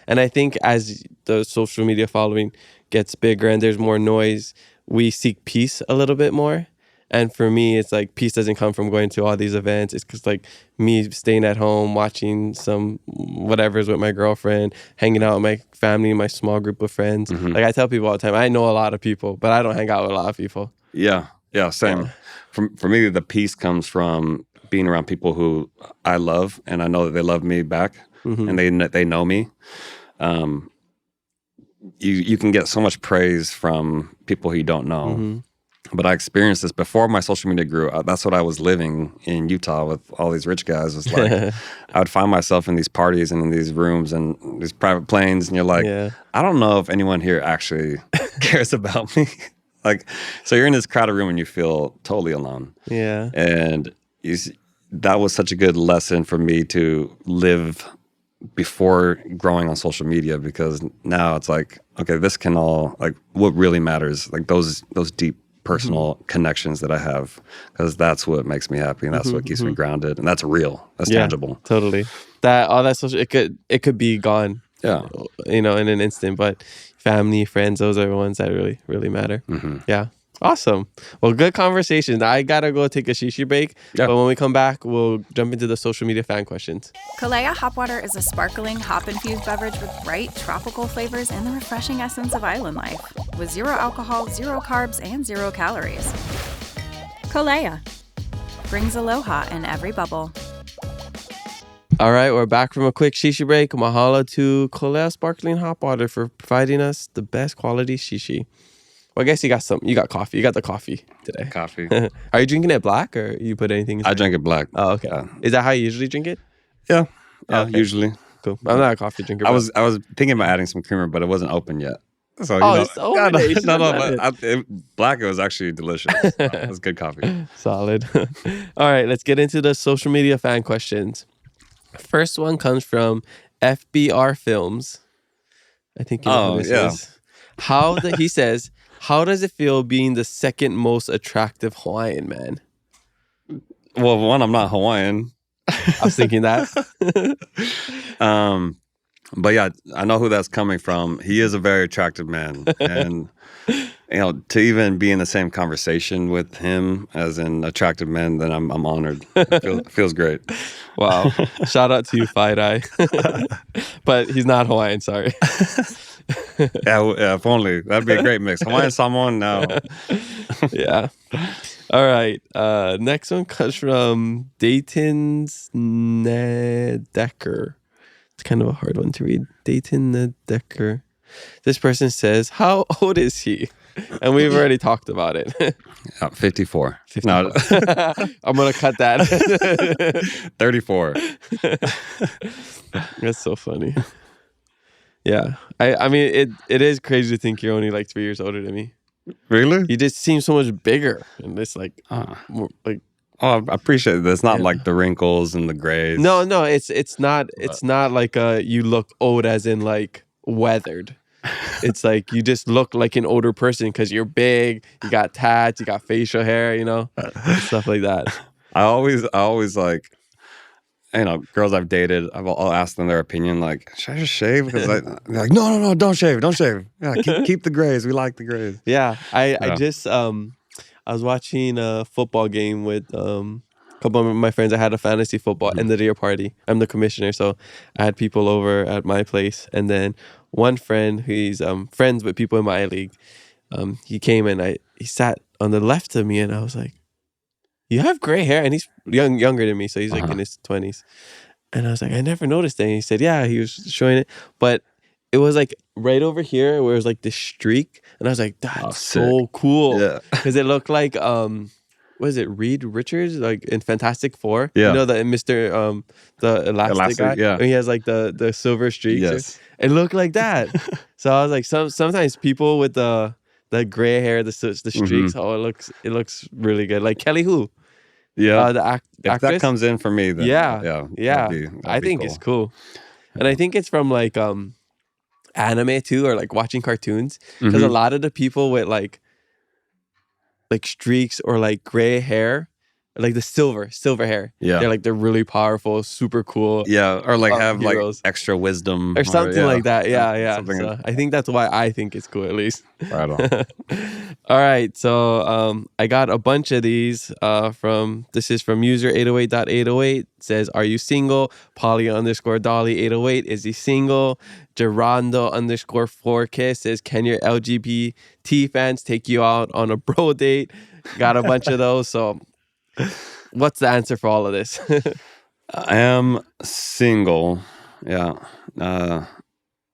And I think as the social media following gets bigger and there's more noise, we seek peace a little bit more. And for me, it's like peace doesn't come from going to all these events. It's because like me staying at home, watching some whatever's with my girlfriend, hanging out with my family, my small group of friends. Like I tell people all the time, I know a lot of people, but I don't hang out with a lot of people. Yeah, same. For me, the peace comes from being around people who I love, and I know that they love me back, and they know me. You can get so much praise from people who you don't know. But I experienced this before my social media grew. That's what I was living in Utah with all these rich guys. It's like I would find myself in these parties and in these rooms and these private planes, and you're like, I don't know if anyone here actually cares about me. Like, so you're in this crowded room and you feel totally alone. Yeah. And that was such a good lesson for me to live before growing on social media, because now it's like, okay, this can all, like, what really matters, like those deep personal connections that I have, because that's what makes me happy, and that's what keeps me grounded, and that's real, that's tangible. Totally. That all that social, it could be gone, in an instant, but family, friends, those are the ones that really, really matter. Yeah. Awesome. Well, good conversation. I gotta go take a shishi break, but when we come back, we'll jump into the social media fan questions. Kalea Hop Water is a sparkling, hop-infused beverage with bright, tropical flavors and the refreshing essence of island life, with 0 alcohol, 0 carbs, and 0 calories. Kalea brings aloha in every bubble. All right, we're back from a quick shishi break. Mahalo to Kalea Sparkling Hop Water for providing us the best quality shishi. Well, I guess you got coffee. You got the coffee today. Coffee. Are you drinking it black, or you put anything inside? I drink it black. Oh, okay. Is that how you usually drink it? Yeah. Okay. Usually. Cool. I'm not a coffee drinker. I was thinking about adding some creamer, but it wasn't open yet. So it's open. No. Black, it was actually delicious. It was good coffee. Solid. All right, let's get into the social media fan questions. First one comes from FBR Films. I think you know who this is. He says, how does it feel being the second most attractive Hawaiian man? Well, one, I'm not Hawaiian. I was thinking that. But yeah, I know who that's coming from. He is a very attractive man. And, to even be in the same conversation with him as an attractive man, then I'm honored. It feels great. Wow. Shout out to you, Fight Eye. But he's not Hawaiian, sorry. Yeah, if only. That'd be a great mix. Hawaiian Samoan now. Yeah. All right. Next one comes from Dayton's Nedecker. It's kind of a hard one to read. Dayton Nedecker. This person says, how old is he? And we've already talked about it. 54. 54. No, I'm going to cut that. 34. That's so funny. Yeah. I mean, it is crazy to think you're only like 3 years older than me. Really? You just seem so much bigger. And it's like, more, like. Oh, I appreciate it. It's not like the wrinkles and the grays. No, it's not like you look old as in like weathered. It's like you just look like an older person because you're big, you got tats, you got facial hair, stuff like that. I always like, girls I've dated, I'll ask them their opinion, like, should I just shave? Because they're like, no, don't shave. Yeah, keep the grays. We like the grays. Yeah, I just I was watching a football game with a couple of my friends. I had a fantasy football end of the year party. I'm the commissioner, so I had people over at my place, and then one friend who's friends with people in my league, he came and he sat on the left of me, and I was like, you have gray hair, and he's younger than me, so he's like in his 20s, and I was like, I never noticed that. And he said, yeah, he was showing it, but it was like right over here where it was like this streak, and I was like, that's so cool. Yeah, because it looked like what is it, Reed Richards, like in Fantastic Four? Yeah, the Mr. The elastic guy. Yeah, and he has like the silver streaks. Yes, it looked like that. So I was like, sometimes people with the gray hair, the streaks, it looks really good. Like Kelly Hu. Yeah, the if actress, that comes in for me, then yeah. I think cool. It's cool, and I think it's from like anime too, or like watching cartoons, because a lot of the people with like streaks or like gray hair, like the silver hair, they're really powerful, super cool, or like have heroes. Like extra wisdom or something like that. So I think that's why I think it's cool, at least. Right on. All right, so I got a bunch of these this is from user 808.808. Says, are you single? Polly_Dolly808, is he single? Gerondo_4K says, can your LGBT fans take you out on a bro date? Got a bunch of those. So what's the answer for all of this? I am single. Yeah.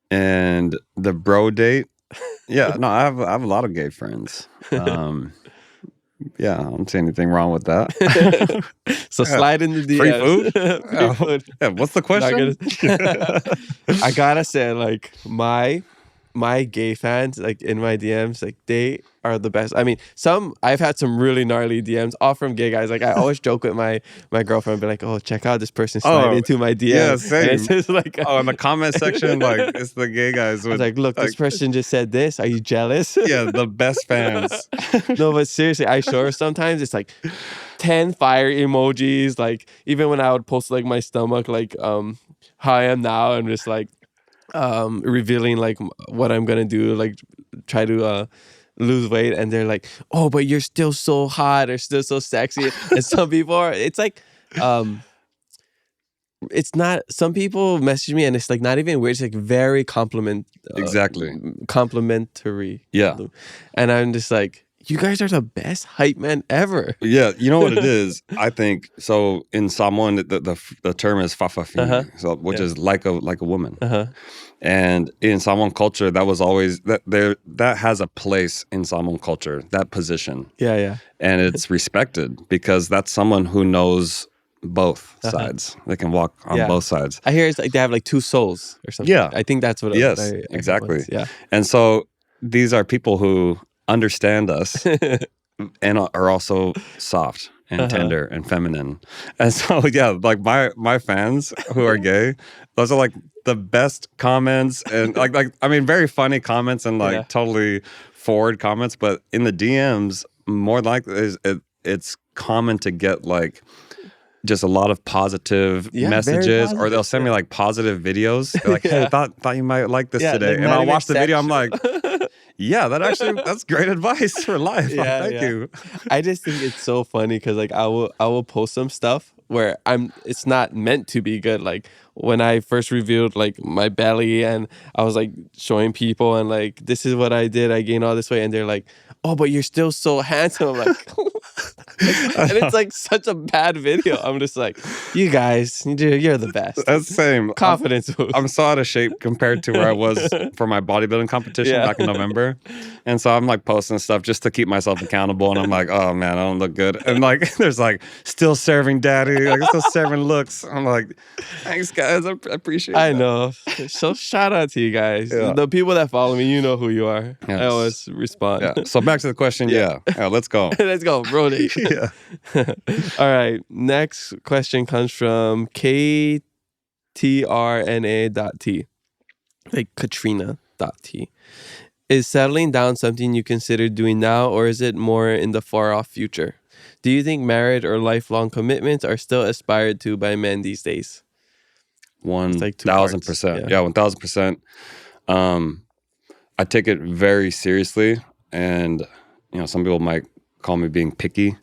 And the bro date. Yeah, no, I have a lot of gay friends. Yeah, I don't see anything wrong with that. So slide in the DMs. Free food? Free food. Yeah, what's the question? I gotta say, like, my gay fans, like in my DMs, like they are the best. I mean, I've had some really gnarly DMs, all from gay guys. Like I always joke with my girlfriend, be like, "Oh, check out this person slide into my DMs." Yeah, same. And it's just like, in the comment section, like it's the gay guys. I was like, "Look, this person just said this. Are you jealous?" Yeah, the best fans. No, but seriously, I show her sometimes. It's like 10 fire emojis. Like even when I would post like my stomach, like how I am now, and just like revealing like what I'm gonna do, like try to lose weight, and they're like, oh, but you're still so hot or still so sexy. And some people are, it's like it's not, some people message me and it's like not even weird, it's like very complimentary. Yeah. And I'm just like, you guys are the best hype man ever. Yeah, you know what it is? I think so. In Samoan, the term is fafafini, so which is like a woman. And in Samoan culture, that was always that has a place in Samoan culture. That position, yeah, and it's respected because that's someone who knows both sides. They can walk on both sides. I hear it's like they have like two souls or something. Yeah, I think that's what. Exactly. Yeah, and so these are people who understand us and are also soft and tender and feminine. And so like my fans who are gay, those are like the best comments, and like I mean very funny comments and like totally forward comments, but in the DMs more likely it's common to get like just a lot of positive messages, positive, or they'll send me like positive videos. They're like, hey, thought you might like this today. Like, and I'll watch the video, I'm like, yeah, that's great advice for life. Thank you. I just think it's so funny because like I will post some stuff where it's not meant to be good. Like when I first revealed like my belly and I was like showing people and like, this is what I did, I gained all this weight, and they're like, oh, but you're still so handsome. I'm like, And it's like such a bad video. I'm just like, you guys, you're the best. That's the same. Confidence boost. I'm so out of shape compared to where I was for my bodybuilding competition back in November. And so I'm like posting stuff just to keep myself accountable. And I'm like, oh man, I don't look good. And like, there's like, still serving daddy, like still serving looks. I'm like, thanks guys, I appreciate it. I know. So shout out to you guys. Yeah. The people that follow me, you know who you are. Yes. I always respond. Yeah. So back to the question. Yeah, let's go. Let's go, Brody. Yeah. All right. Next question comes from KTRNA.T. Like Katrina.T. Is settling down something you consider doing now, or is it more in the far off future? Do you think marriage or lifelong commitments are still aspired to by men these days? 1,000%. Yeah, 1,000%. I take it very seriously, and some people might call me being picky.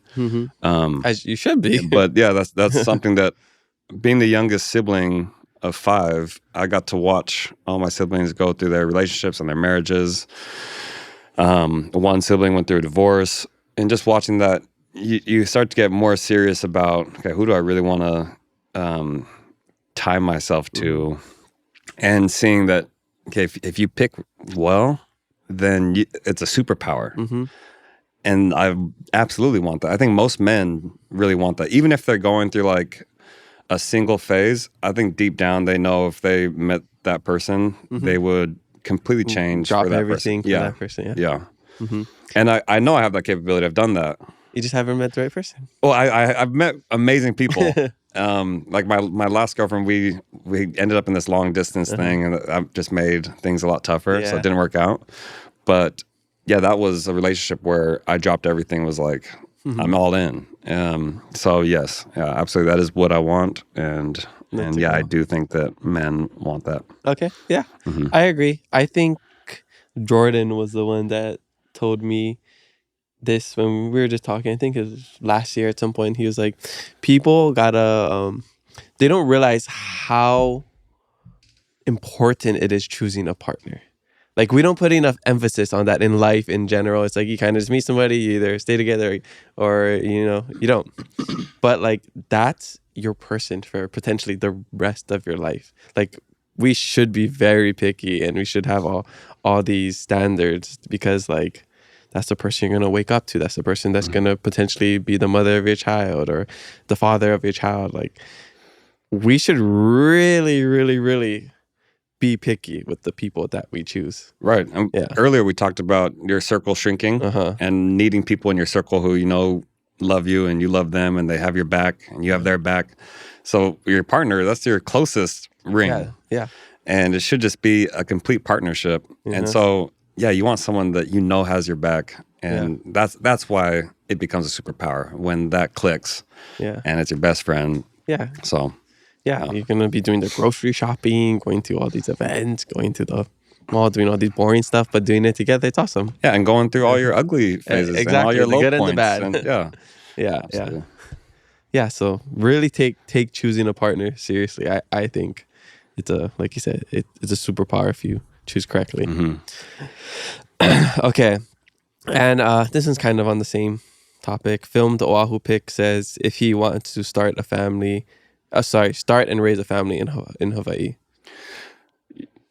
As you should be. But yeah, that's something that, being the youngest sibling of 5, I got to watch all my siblings go through their relationships and their marriages. One sibling went through a divorce, and just watching that, you start to get more serious about, okay, who do I really want to tie myself to? And seeing that, okay, if you pick well, then it's a superpower. And I absolutely want that. I think most men really want that. Even if they're going through like a single phase, I think deep down they know if they met that person, they would completely change. Drop for that everything person. for that person. Yeah. And I know I have that capability. I've done that. You just haven't met the right person. Well, I've met amazing people. Like my last girlfriend, we ended up in this long distance thing, and I just made things a lot tougher, so it didn't work out. But yeah, that was a relationship where I dropped everything, was like, I'm all in. So yes, yeah, absolutely. That is what I want. And yeah, I do think that men want that. Okay. Yeah, I agree. I think Jordan was the one that told me this when we were just talking. I think it was last year at some point. He was like, people gotta, they don't realize how important it is choosing a partner. Like, we don't put enough emphasis on that in life in general. It's like you kind of just meet somebody, you either stay together or, you don't. But like, that's your person for potentially the rest of your life. Like, we should be very picky, and we should have all these standards, because like, that's the person you're going to wake up to. That's the person that's going to potentially be the mother of your child or the father of your child. Like, we should really, really, really be picky with the people that we choose. Right. Earlier we talked about your circle shrinking and needing people in your circle who love you and you love them, and they have your back and you have their back. So your partner, that's your closest ring. Yeah. And it should just be a complete partnership. And so, yeah, you want someone that has your back. And that's why it becomes a superpower, when that clicks. Yeah. And it's your best friend. Yeah. So yeah, you're going to be doing the grocery shopping, going to all these events, going to the mall, doing all these boring stuff, but doing it together, it's awesome. Yeah, and going through all your ugly phases and all your low good points. And the bad. And, yeah, so really take choosing a partner seriously. I think it's like you said, it's a superpower if you choose correctly. Okay, and this is kind of on the same topic. Filmed Oahu Pick says if he wants to start and raise a family in Hawaii.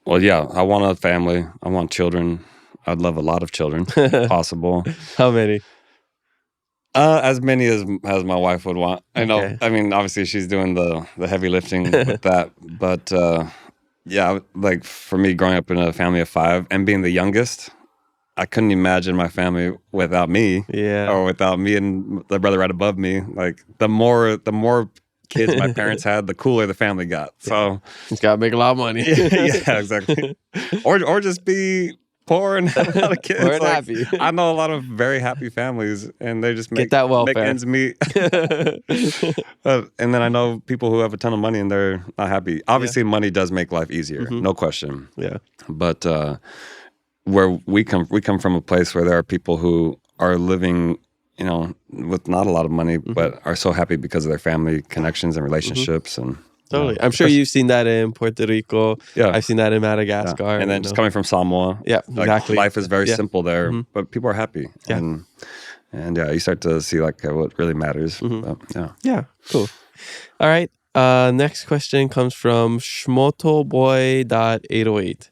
Well, yeah, I want a family. I want children. I'd love a lot of children, if possible. How many? As many as my wife would want. I know. Okay. I mean, obviously, she's doing the heavy lifting with that. But yeah, like for me, growing up in a family of 5 and being the youngest, I couldn't imagine my family without me. Yeah. Or without me and the brother right above me. Like the more kids my parents had, the cooler the family got. So it's gotta make a lot of money. Yeah, exactly. Or just be poor and have a lot of kids. Or happy. I know a lot of very happy families, and they just make ends meet. And then I know people who have a ton of money and they're not happy. Obviously, money does make life easier, no question. Yeah. But where we come from a place where there are people who are living, with not a lot of money, but are so happy because of their family connections and relationships. And totally. I'm sure you've seen that in Puerto Rico. Yeah. I've seen that in Madagascar. Yeah. And then just coming from Samoa. Yeah, exactly. Life is very simple there, but people are happy. Yeah. And And you start to see like what really matters. But, Yeah, cool. All right. Next question comes from schmotoboy.808.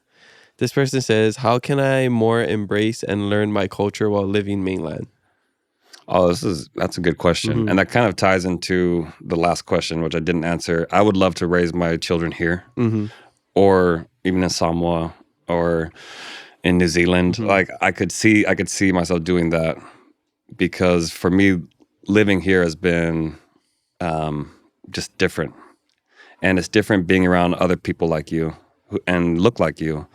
This person says, how can I more embrace and learn my culture while living mainland? Oh, that's a good question. And that kind of ties into the last question, which I didn't answer. I would love to raise my children here or even in Samoa or in New Zealand. Like I could see myself doing that, because for me, living here has been just different. And it's different being around other people like you and look like you.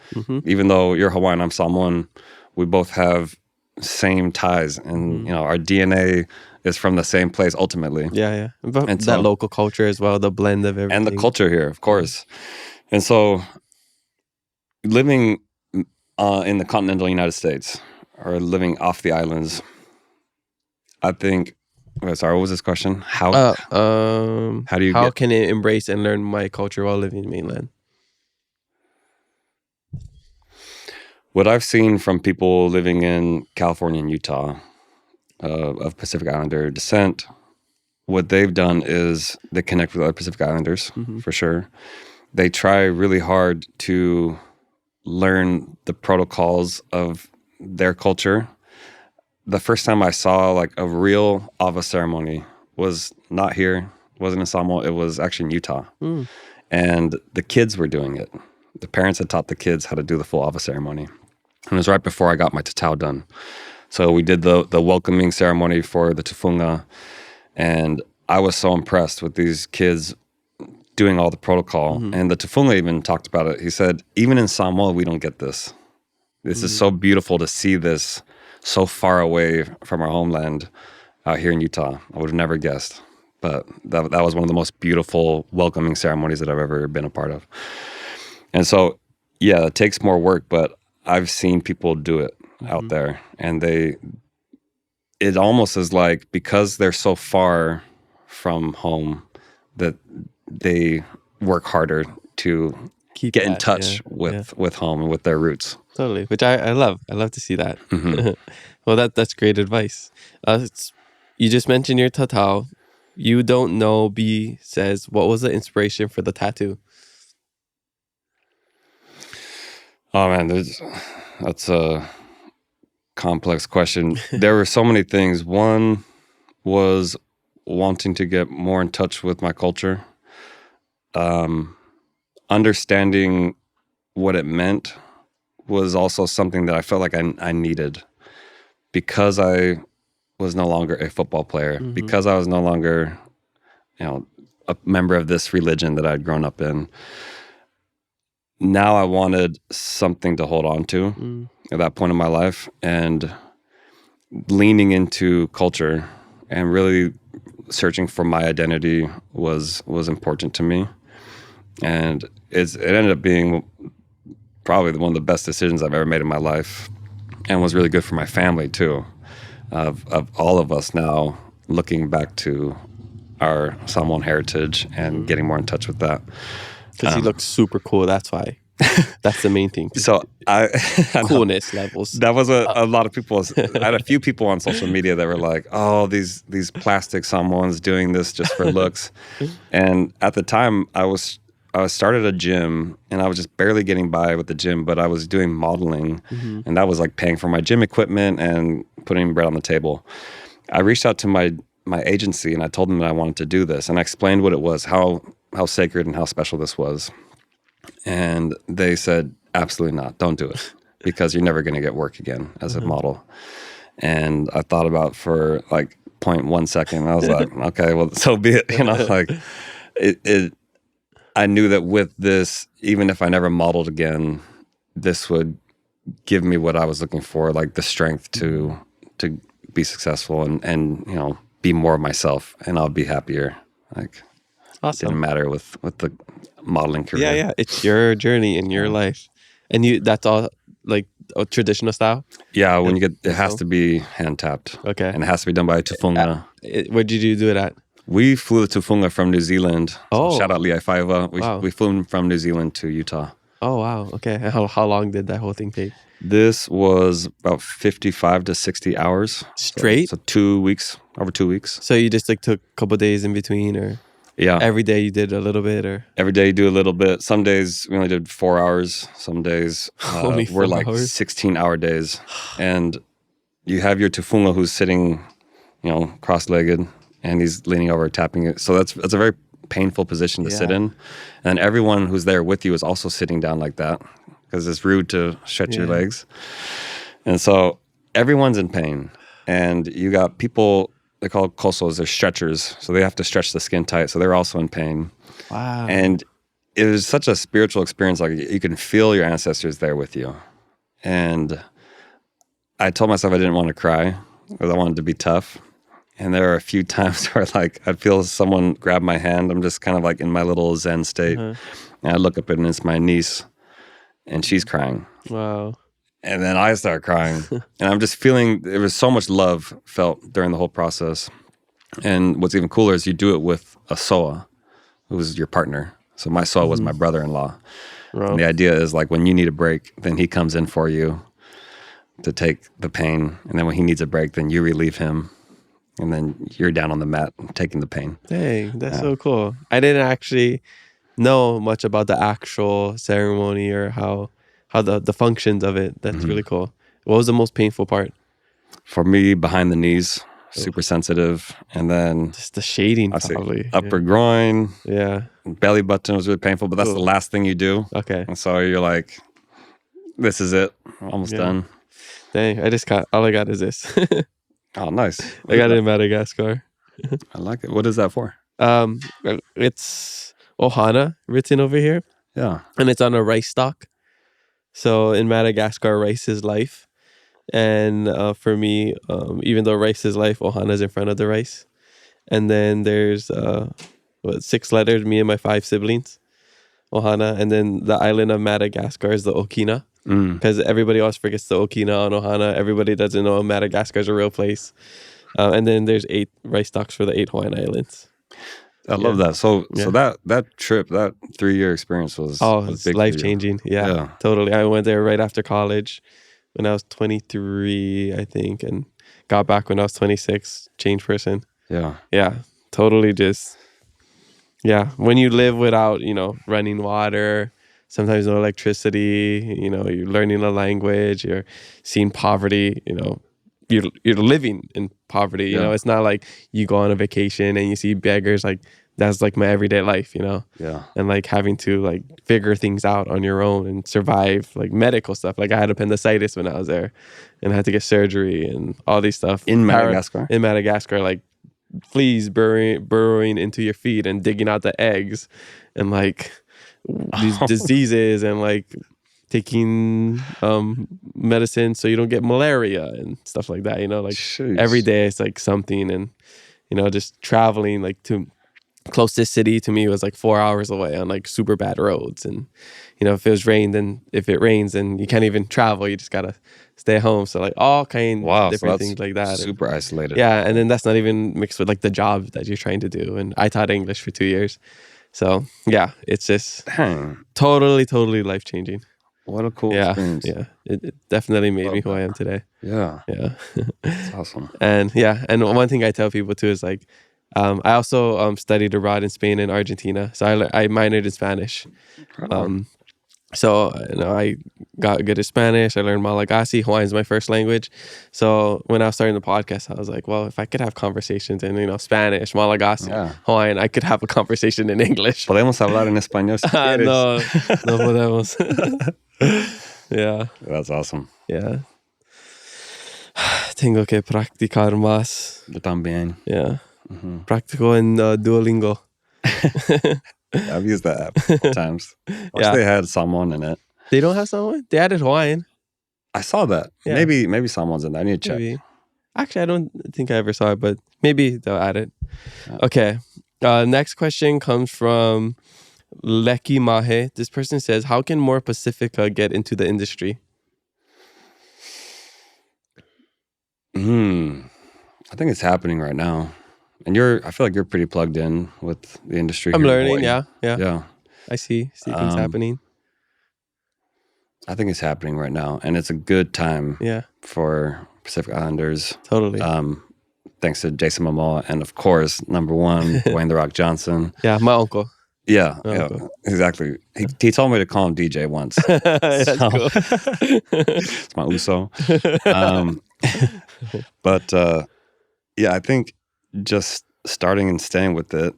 Even though you're Hawaiian, I'm Samoan, we both have same ties, and our DNA is from the same place ultimately. But And that so, local culture as well, the blend of everything. and the culture here, of course. And so living in the continental United States or living off the islands, I think, sorry, what was this question? How can I embrace and learn my culture while living in mainland? What I've seen from people living in California and Utah of Pacific Islander descent, what they've done is they connect with other Pacific Islanders, for sure. They try really hard to learn the protocols of their culture. The first time I saw like a real awa ceremony was not here, wasn't in Samoa, it was actually in Utah. And the kids were doing it. The parents had taught the kids how to do the full awa ceremony. And it was right before I got my tatau done. So we did the welcoming ceremony for the tufunga, and I was so impressed with these kids doing all the protocol. And the tufunga even talked about it. He said, even in Samoa, we don't get this. This is so beautiful to see this so far away from our homeland out here in Utah. I would have never guessed. But that was one of the most beautiful welcoming ceremonies that I've ever been a part of. And so, yeah, it takes more work, but I've seen people do it out there, and it almost is like, because they're so far from home, that they work harder to get in touch with home and with their roots. Totally, which I love. I love to see that. Well, that's great advice. You just mentioned your tatau. You don't know, B says, what was the inspiration for the tattoo? Oh man, that's a complex question. There were so many things. One was wanting to get more in touch with my culture, understanding what it meant was also something that I felt like I needed, because I was no longer a football player, because I was no longer, a member of this religion that I'd grown up in. Now I wanted something to hold on to at that point in my life, and leaning into culture and really searching for my identity was important to me. And it ended up being probably one of the best decisions I've ever made in my life, and was really good for my family too, of all of us now looking back to our Samoan heritage and getting more in touch with that. Because he looks super cool, that's why. That's the main thing. So coolness levels. That was a lot of people. I had a few people on social media that were like, "Oh, these plastic Samoans doing this just for looks." And at the time, I started a gym, and I was just barely getting by with the gym, but I was doing modeling, and that was like paying for my gym equipment and putting bread on the table. I reached out to my agency, and I told them that I wanted to do this, and I explained what it was, how sacred and how special this was. And they said, absolutely not, don't do it, because you're never going to get work again as a model. And I thought about for like 0.1 second, and I was like, okay, well, so be it. Like I knew that with this, even if I never modeled again, this would give me what I was looking for, like the strength to be successful and be more of myself, and I'll be happier. Like, awesome. It didn't matter with the modeling career. Yeah. It's your journey in your life. And that's all like a traditional style? Yeah, when you get, it has to be hand tapped. Okay. And it has to be done by a tufunga. Where did you do it at? We flew the tufunga from New Zealand. Oh. So shout out Liai Faiva. Wow. We flew him from New Zealand to Utah. Oh, wow. Okay. And how long did that whole thing take? This was about 55 to 60 hours. Straight? So 2 weeks, over 2 weeks. So you just like took a couple days in between, or Yeah. every day you did a little bit, or Every day you do a little bit. Some days we only did 4 hours. Some days Only we're 4 like hours? 16-hour days. And you have your tufunga who's sitting, cross-legged, and he's leaning over, tapping it. So that's a very painful position to sit Yeah. in. And everyone who's there with you is also sitting down like that because it's rude to stretch your Yeah. legs. And so everyone's in pain. And you got people, they're called kosos, they're stretchers. So they have to stretch the skin tight. So they're also in pain. wow. And it was such a spiritual experience. Like you can feel your ancestors there with you. And I told myself I didn't want to cry because I wanted to be tough. And there are a few times where like I'd feel someone grab my hand. I'm just kind of like in my little Zen state. And I look up and it's my niece and she's crying. Wow. And then I start crying. And I'm just feeling, there was so much love felt during the whole process. And what's even cooler is you do it with a soa, who's your partner. So my soa was my brother-in-law. Wow. And the idea is like when you need a break, then he comes in for you to take the pain. And then when he needs a break, then you relieve him. And then you're down on the mat taking the pain. Dang, that's so cool. I didn't actually know much about the actual ceremony or how the functions of it. That's really cool. What was the most painful part? For me, behind the knees, super sensitive. And then Just the shading, I say probably. upper groin, Yeah. belly button was really painful, but that's the last thing you do. Okay. And so you're like, this is it. Almost done. Dang, all I got is this. Oh, nice. I got it in Madagascar. I like it. What is that for? It's ohana written over here, Yeah. and it's on a rice stalk. So in Madagascar, rice is life. And for me, even though rice is life, ohana's in front of the rice. And then there's 6 letters, me and my 5 siblings, ohana. And then the island of Madagascar is the okina. Because everybody always forgets the okina on ohana. Everybody doesn't know Madagascar is a real place. And then there's 8 rice stalks for the 8 Hawaiian Islands. I love that. So that trip, that 3-year experience was It's big for you. life-changing. Yeah, totally. I went there right after college when I was 23, I think, and got back when I was 26, changed person. Yeah. Yeah, totally just, when you live without, running water, sometimes no electricity, you're learning a language, you're seeing poverty, you're living in poverty, it's not like you go on a vacation and you see beggars. Like that's like my everyday life, Yeah. and like having to like figure things out on your own and survive like medical stuff. Like I had appendicitis when I was there and I had to get surgery and all these stuff. In Madagascar? In Madagascar, like fleas burrowing into your feet and digging out the eggs and like these diseases and like taking medicine so you don't get malaria and stuff like that, like Jeez. every day it's like something. And just traveling like to closest city to me was like 4 hours away on like super bad roads. And if it rains then you can't even travel, you just gotta stay home. So like all kinds of different things like that. Super isolated. Yeah, and then that's not even mixed with like the job that you're trying to do. And I taught English for 2 years. So yeah, it's just totally life-changing. What a cool experience. Yeah. It definitely made me who I am today. Yeah. Yeah. That's awesome. And one thing I tell people too is like, I also studied abroad in Spain and Argentina. So I minored in Spanish. So I got good at Spanish. I learned Malagasy. Hawaiian is my first language. So when I was starting the podcast, I was like, well, if I could have conversations in Spanish, Malagasy, Hawaiian, I could have a conversation in English. Podemos hablar en español si quieres. No podemos. Yeah. That's awesome. Yeah. Tengo que practicar más. Yo también. Yeah. Practico en Duolingo. I've used that app a couple times. I wish they had Samoan in it. They don't have Samoan? They added Hawaiian. I saw that. Yeah. Maybe Samoan's in there. I need to check. Maybe. Actually, I don't think I ever saw it, but maybe they'll add it. Okay. Next question comes from Leki Mahe. This person says, how can more Pacifica get into the industry? I think it's happening right now. And I feel like you're pretty plugged in with the industry. I'm here in learning, Hawaii. yeah. I see things happening. I think it's happening right now, and it's a good time for Pacific Islanders. Totally. Thanks to Jason Momoa, and of course, number one, Dwayne "The Rock" Johnson. Yeah, my uncle. Yeah, exactly. He told me to call him DJ once. That's cool. It's my Uso. But I think just starting and staying with it,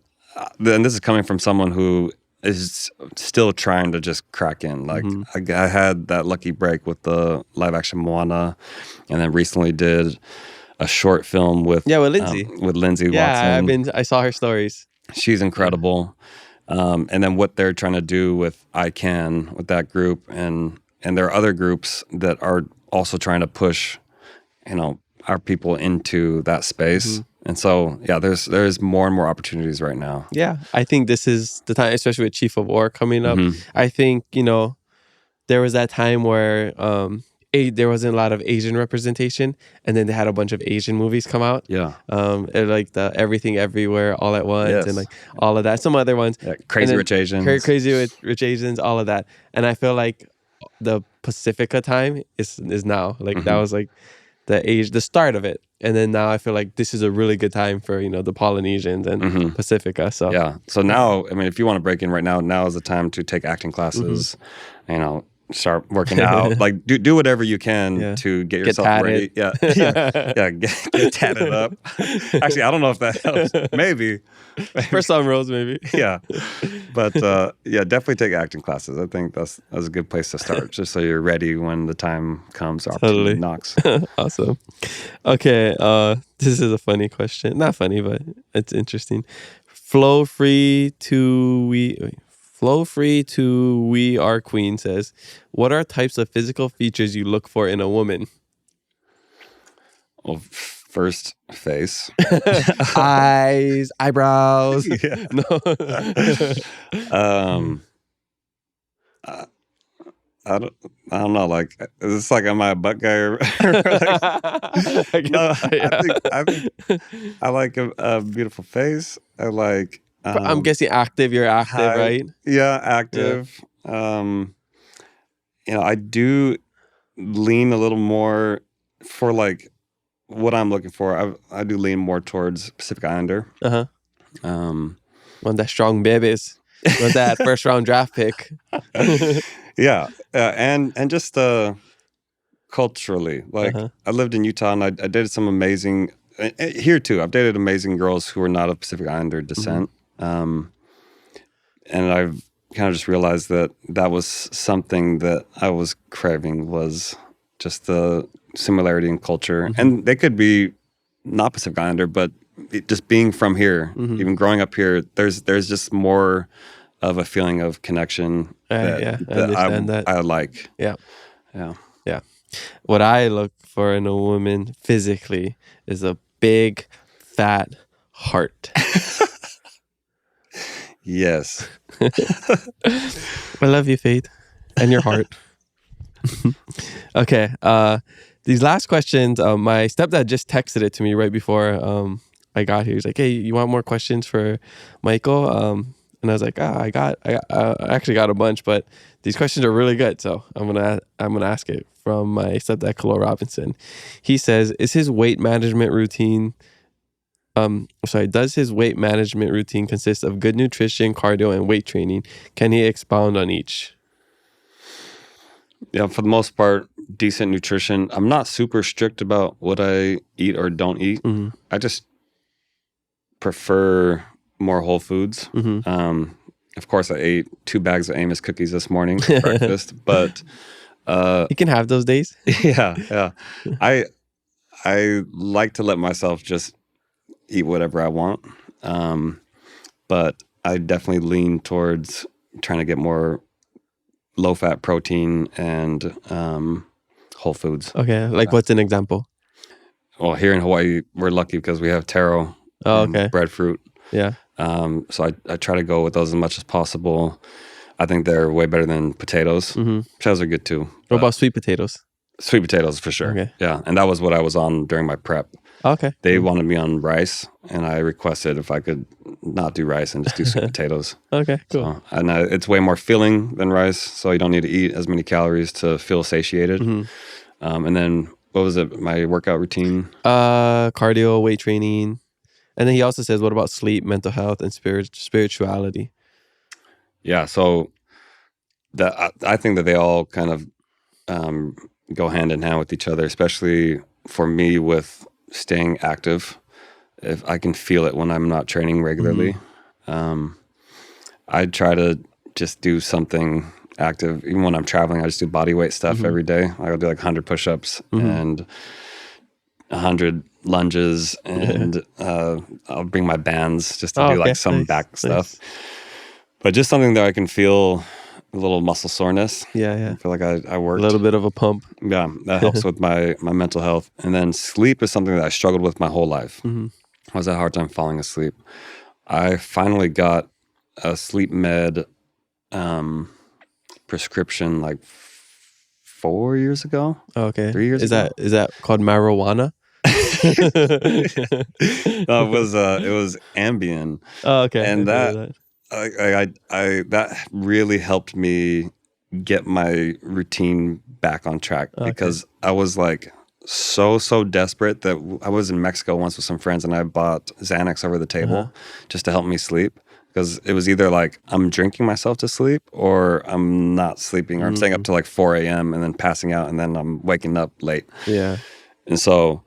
and this is coming from someone who is still trying to just crack in. Like I had that lucky break with the live action Moana, and then recently did a short film with Lindsay. With Lindsay Watson. I saw her stories. She's incredible. And then what they're trying to do with ICANN, with that group, and there are other groups that are also trying to push, our people into that space. And so, there's more and more opportunities right now. Yeah, I think this is the time, especially with Chief of War coming up. I think, there was that time where there wasn't a lot of Asian representation, and then they had a bunch of Asian movies come out. Yeah. Like the Everything Everywhere All at Once, and like all of that. Some other ones. Yeah, Crazy Rich Asians. Crazy Rich Asians, all of that. And I feel like the Pacifica time is now. Like that was like the start of it. And then now I feel like this is a really good time for, the Polynesians and Pacifica. So So now, if you want to break in right now is the time to take acting classes, start working out, like do whatever you can to get yourself ready. Get tatted up. Actually, I don't know if that helps. Maybe for some roles, maybe. But definitely take acting classes. I think that's a good place to start, just so you're ready when the time comes. Opportunity knocks. Awesome. Okay, this is a funny question. Not funny, but it's interesting. Flow free to We Are Queen says, what are types of physical features you look for in a woman? Well, first, face. Eyes, eyebrows. No. I don't know. Like, is this like, am I a butt guy? Or I think I like a beautiful face. I like. I'm guessing active. You're active, right? Yeah, active. I do lean a little more for like what I'm looking for. I do lean more towards Pacific Islander. Want that strong babies. Want that first round draft pick. And just culturally, like I lived in Utah and I dated some amazing. Here too, I've dated amazing girls who are not of Pacific Islander descent. And I've kind of just realized that was something that I was craving, was just the similarity in culture. And they could be not Pacific Islander, but just being from here, even growing up here, there's just more of a feeling of connection that I like. Yeah. What I look for in a woman physically is a big, fat heart. Yes. I love you, Faith, and your heart. Okay. These last questions, my stepdad just texted it to me right before I got here. He's like, hey, you want more questions for Michael? And I was like, I actually got a bunch, but these questions are really good. So I'm gonna ask it from my stepdad, Kalo Robinson. He says, does his weight management routine consist of good nutrition, cardio, and weight training? Can he expound on each? Yeah, for the most part, decent nutrition. I'm not super strict about what I eat or don't eat. I just prefer more whole foods. Of course, I ate 2 bags of Amos cookies this morning for breakfast, but you can have those days. Yeah. I like to let myself just eat whatever I want, but I definitely lean towards trying to get more low-fat protein and whole foods. Okay, like what's an example? Well, here in Hawaii, we're lucky because we have taro and breadfruit. Yeah. So I try to go with those as much as possible. I think they're way better than potatoes. Potatoes are good too. What about sweet potatoes? Sweet potatoes for sure. Okay. Yeah, and that was what I was on during my prep. Okay. They wanted me on rice, and I requested if I could not do rice and just do sweet potatoes. Okay, cool. So, and it's way more filling than rice, so you don't need to eat as many calories to feel satiated. And then, what was it? My workout routine? Cardio, weight training. And then he also says, what about sleep, mental health, and spirituality? Yeah, so I think that they all kind of go hand in hand with each other, especially for me with staying active. If I can feel it when I'm not training regularly, I try to just do something active. Even when I'm traveling, I just do body weight stuff every day. I'll do like 100 push-ups and 100 lunges, and I'll bring my bands just to do like some back stuff. But just something that I can feel a little muscle soreness. Yeah. I feel like I worked. A little bit of a pump. Yeah, that helps with my mental health. And then sleep is something that I struggled with my whole life. I was having a hard time falling asleep. I finally got a sleep med prescription like 4 years ago. Okay. 3 years ago. Is that called marijuana? No, it was Ambien. Oh, okay. And that really helped me get my routine back on track, because I was like so desperate that I was in Mexico once with some friends, and I bought Xanax over the table just to help me sleep, because it was either like I'm drinking myself to sleep or I'm not sleeping, or I'm staying up till like 4 a.m. and then passing out, and then I'm waking up late. Yeah. And so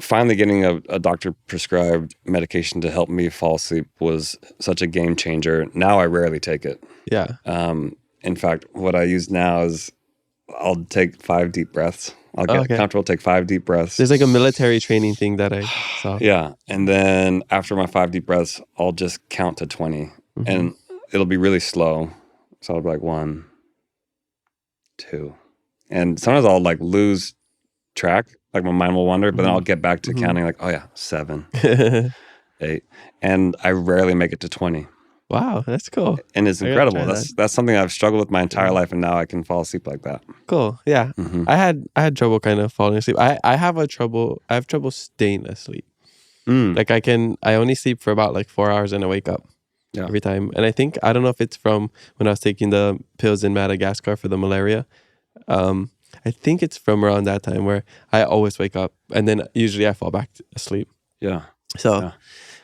finally getting a doctor prescribed medication to help me fall asleep was such a game changer. Now I rarely take it. Yeah. In fact, what I use now is I'll take 5 deep breaths. I'll get comfortable, take 5 deep breaths. There's like a military training thing that I saw. Yeah. And then after my 5 deep breaths, I'll just count to 20. And it'll be really slow. So I'll be like 1, 2. And sometimes I'll like lose track. Like my mind will wander, but then I'll get back to counting like, 7, 8. And I rarely make it to 20. Wow, that's cool. And it's incredible. That's something I've struggled with my entire life, and now I can fall asleep like that. Cool. Yeah. I had trouble kind of falling asleep. I have trouble staying asleep. Like I only sleep for about like 4 hours and I wake up every time. And I don't know if it's from when I was taking the pills in Madagascar for the malaria. I think it's from around that time where I always wake up, and then usually I fall back asleep. Yeah. So,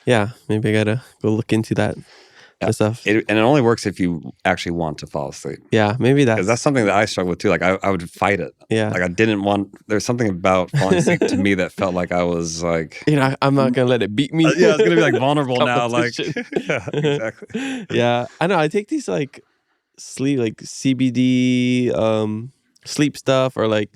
maybe I gotta go look into that stuff. And it only works if you actually want to fall asleep. Yeah, maybe because that's something that I struggle with too. Like I would fight it. Yeah. Like I didn't want. There's something about falling asleep to me that felt like I was like, I'm not gonna let it beat me. Yeah, it's gonna be like vulnerable now. Like, yeah, exactly. Yeah, I know. I take these like sleep, like CBD, sleep stuff, or like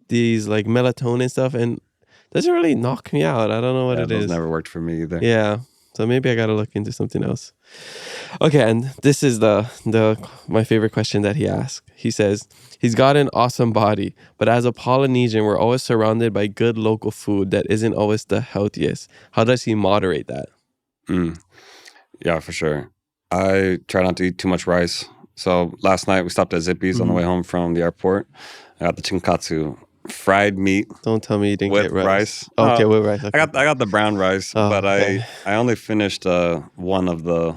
these like melatonin stuff, and it doesn't really knock me out. I don't know what it is. Those never worked for me either. Yeah. So maybe I gotta look into something else. Okay, and this is my favorite question that he asked. He says, he's got an awesome body, but as a Polynesian, we're always surrounded by good local food that isn't always the healthiest. How does he moderate that? Yeah, for sure. I try not to eat too much rice. So last night we stopped at Zippy's on the way home from the airport. I got the chinkatsu, fried meat. Don't tell me you didn't with get rice. Okay, with rice. Okay. I got the brown rice, but okay. I only finished one of the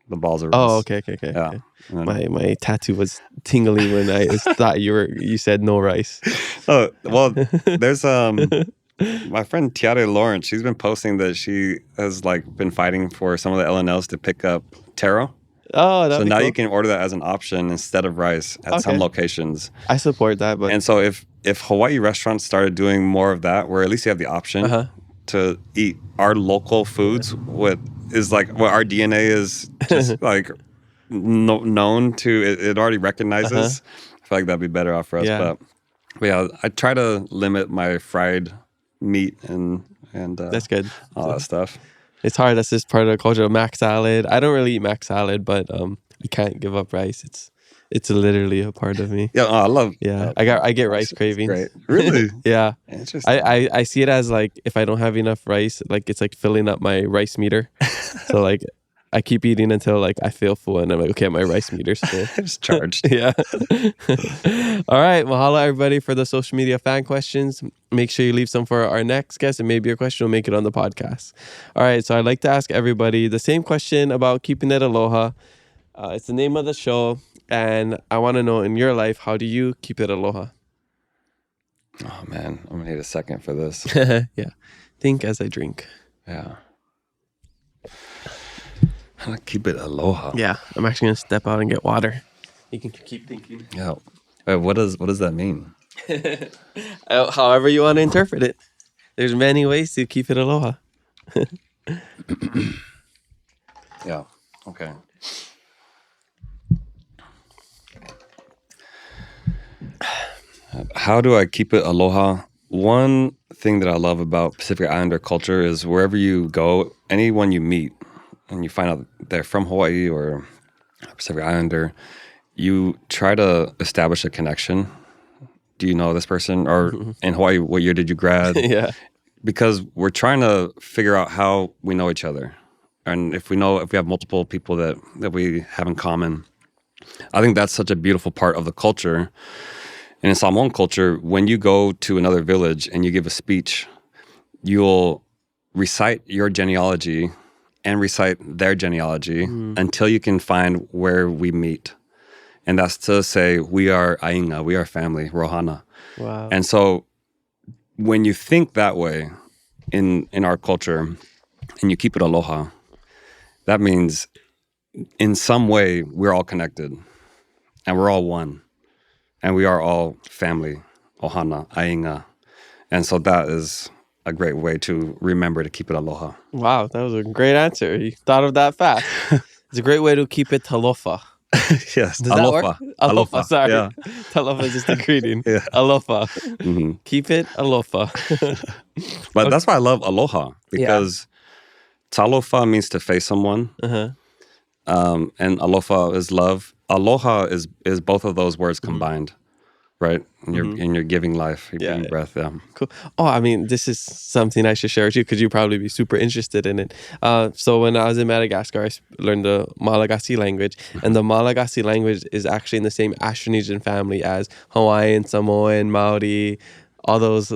balls of rice. Oh, okay. Yeah. Okay. My tattoo was tingling when I thought you said no rice. Oh, well, there's my friend Tiare Lawrence. She's been posting that she has like been fighting for some of the LNLs to pick up taro. Oh, that's so now cool. you can order that as an option instead of rice at some locations. I support that, but and so if Hawaii restaurants started doing more of that, where at least you have the option to eat our local foods, what our DNA is just like known to, it already recognizes. I feel like that'd be better off for us. Yeah. But yeah, I try to limit my fried meat and that's good. All that stuff. It's hard. That's just part of the culture. Mac salad. I don't really eat mac salad, but you can't give up rice. It's literally a part of me. Yeah, I love. Yeah, I get rice cravings. Great, really? Yeah. Interesting. I see it as like if I don't have enough rice, like it's like filling up my rice meter. So like I keep eating until like I feel full, and I'm like, okay, my rice meter's full. It's charged. Yeah. All right. Mahalo, everybody, for the social media fan questions. Make sure you leave some for our next guest, and maybe your question will make it on the podcast. All right. So I'd like to ask everybody the same question about keeping it aloha. It's the name of the show, and I want to know in your life, how do you keep it aloha? Oh, man. I'm going to need a second for this. Yeah. Think as I drink. Yeah. How to keep it aloha? Yeah. I'm actually going to step out and get water. You can keep thinking. Yeah. Wait, what does that mean? However you want to interpret it. There's many ways to keep it aloha. Yeah. Okay. How do I keep it aloha? One thing that I love about Pacific Islander culture is wherever you go, anyone you meet, and you find out they're from Hawaii or Pacific Islander, you try to establish a connection. Do you know this person? Or in Hawaii, what year did you grad? Yeah. Because we're trying to figure out how we know each other. And if we have multiple people that we have in common, I think that's such a beautiful part of the culture. And in Samoan culture, when you go to another village and you give a speech, you'll recite your genealogy and recite their genealogy until you can find where we meet. And that's to say, we are ainga, we are family, rohana. Wow. And so when you think that way in our culture and you keep it aloha, that means in some way we're all connected and we're all one. And we are all family, ohana, ainga. And so that is a great way to remember to keep it aloha. Wow, that was a great answer. You thought of that fast. It's a great way to keep it talofa. Yes, Does that work? Alofa, sorry. Yeah. Talofa is just a greeting. Yeah. Alofa. Mm-hmm. Keep it alofa. But that's why I love aloha, because talofa means to face someone. Uh-huh. And alofa is love. Aloha is both of those words combined, right? And you're giving life, you're giving breath. Yeah. Cool. Oh, I mean, this is something I should share with you because you'd probably be super interested in it. So when I was in Madagascar, I learned the Malagasy language, and the Malagasy language is actually in the same Austronesian family as Hawaiian, Samoan, Maori, all those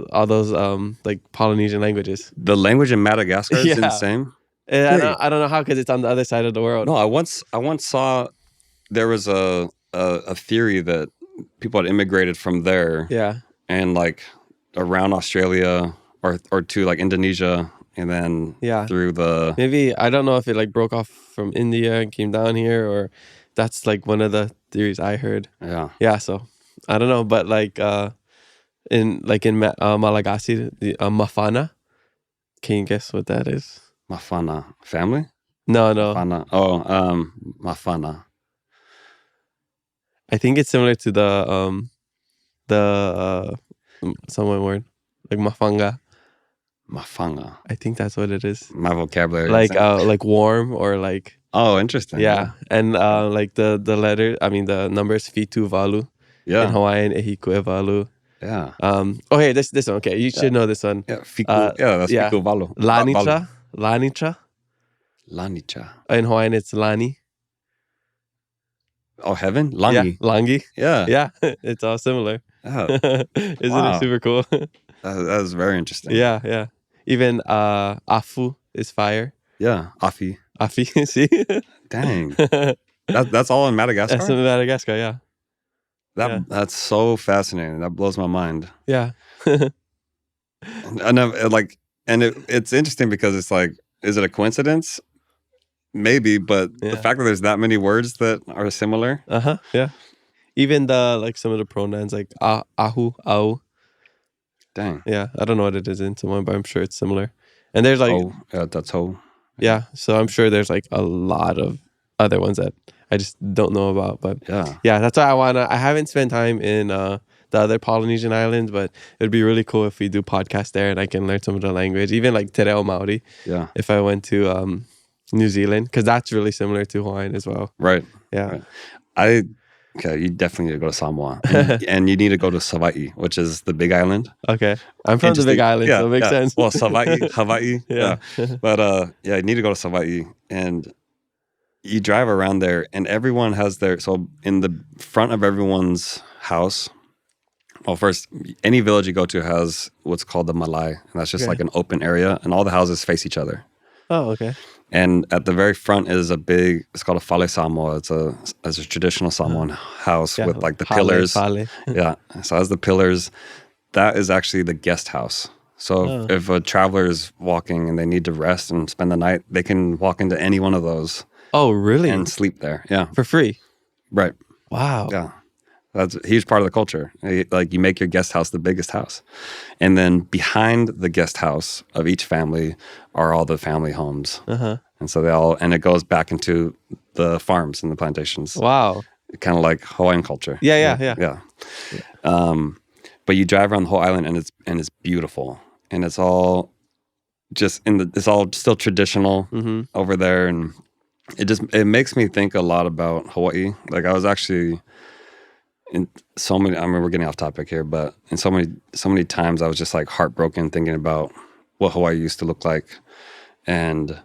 like Polynesian languages. The language in Madagascar is the same. And I don't know how, because it's on the other side of the world. No, I once saw there was a theory that people had immigrated from there. Yeah. And like around Australia or to like Indonesia, and then through the... Maybe, I don't know if it like broke off from India and came down here, or that's like one of the theories I heard. Yeah. Yeah, so I don't know, but like in Malagasy, the mafana, can you guess what that is? Mafana. Family? No. Mafana. Oh, mafana. I think it's similar to the Samoan word, like mafanga. Mafanga. I think that's what it is. My vocabulary. Like warm, or like... Oh, interesting. Yeah. And like the letter, I mean the numbers fitu valu. Yeah. In Hawaiian, ehiku e valu. Yeah. Okay, this one. Okay, you should know this one. Yeah, fiku. That's fiku valu. Lanitra. Lanicha. In Hawaiian, it's lani. Oh, heaven? Langi. Yeah, langi. Yeah. Yeah, it's all similar. Oh. Isn't it super cool? That was very interesting. Yeah. Even afu is fire. Yeah, afi. Afi, see? Dang. That's all in Madagascar? That's in Madagascar, yeah. That's so fascinating. That blows my mind. Yeah. And it's interesting because it's like, is it a coincidence? Maybe, but the fact that there's that many words that are similar. Yeah. Even some of the pronouns like ahu, au. Dang. Yeah, I don't know what it is in Samoan, but I'm sure it's similar. And there's like tatau. Yeah, so I'm sure there's like a lot of other ones that I just don't know about. But yeah, that's why I haven't spent time in the other Polynesian islands, but it'd be really cool if we do podcasts there and I can learn some of the language. Even like Te Reo Maori. Yeah. If I went to New Zealand, because that's really similar to Hawaiian as well. Right. Yeah. Right. You definitely need to go to Samoa. And you need to go to Hawaii, which is the big island. Okay. I'm from the big island, so it makes sense. Well, Hawaii. Yeah. But you need to go to Hawaii. And you drive around there and everyone has so in the front of everyone's house, Well, first, any village you go to has what's called the malai, and that's just like an open area, and all the houses face each other. Oh, okay. And at the very front is it's called a fale Samoa. It's a traditional Samoan house with like the pillars. Fale. Yeah. So as the pillars, that is actually the guest house. So if a traveler is walking and they need to rest and spend the night, they can walk into any one of those. Oh, really? And sleep there. Yeah. For free? Right. Wow. Yeah. That's a huge part of the culture. Like you make your guest house the biggest house. And then behind the guest house of each family are all the family homes. And so it goes back into the farms and the plantations. Wow. Kind of like Hawaiian culture. Yeah. But you drive around the whole island and it's beautiful. And it's all just it's all still traditional over there. And it makes me think a lot about Hawaii. Like I was actually in so many, I mean, we're getting off topic here, but in so many times I was just like heartbroken thinking about what Hawaii used to look like. And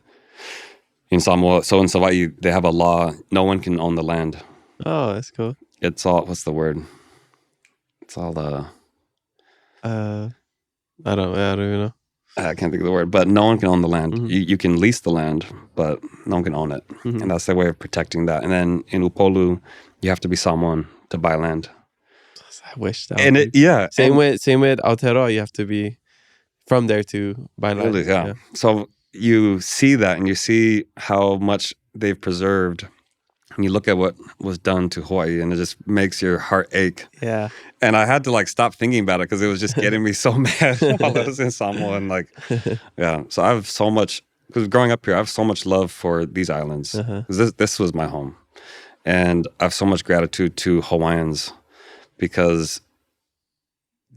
in Samoa, so in Hawaii, they have a law, no one can own the land. Oh, that's cool. It's all, what's the word? It's all I don't even know. I can't think of the word, but no one can own the land. You can lease the land, but no one can own it. And that's their way of protecting that. And then in Upolu, you have to be Samoan to buy land. I wish that. And same with Aotearoa, you have to be from there to buy land. Really, yeah. So you see that, and you see how much they've preserved, and you look at what was done to Hawaii, and it just makes your heart ache. Yeah. And I had to like stop thinking about it because it was just getting me so mad while I was in Samoa. And like, yeah. So I have so much, because growing up here, I have so much love for these islands. 'Cause this was my home. And I have so much gratitude to Hawaiians because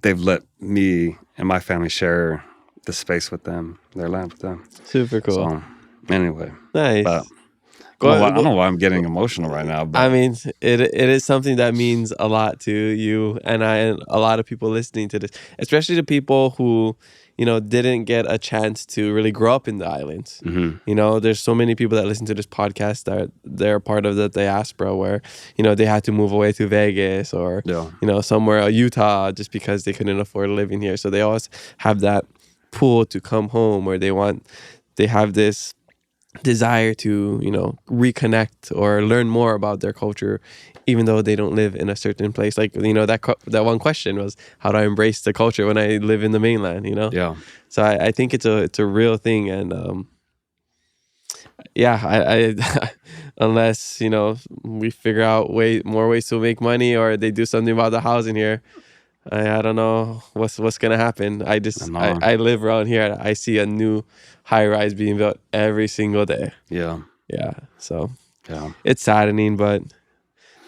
they've let me and my family share the space with them, their land with them. Super cool. So, anyway. Nice. But I don't know why I'm getting emotional right now. But I mean, it is something that means a lot to you and I and a lot of people listening to this, especially the people who, didn't get a chance to really grow up in the islands. There's so many people that listen to this podcast that they're part of the diaspora where, they had to move away to Vegas or, somewhere, Utah, just because they couldn't afford living here. So they always have that pull to come home, or they have this desire to reconnect or learn more about their culture, even though they don't live in a certain place. Like that one question was, how do I embrace the culture when I live in the mainland? So I think it's a real thing. And I unless we figure out more ways to make money, or they do something about the housing here, I don't know what's gonna happen. I live around here. I see a new high-rise being built every single day. Yeah. So it's saddening, but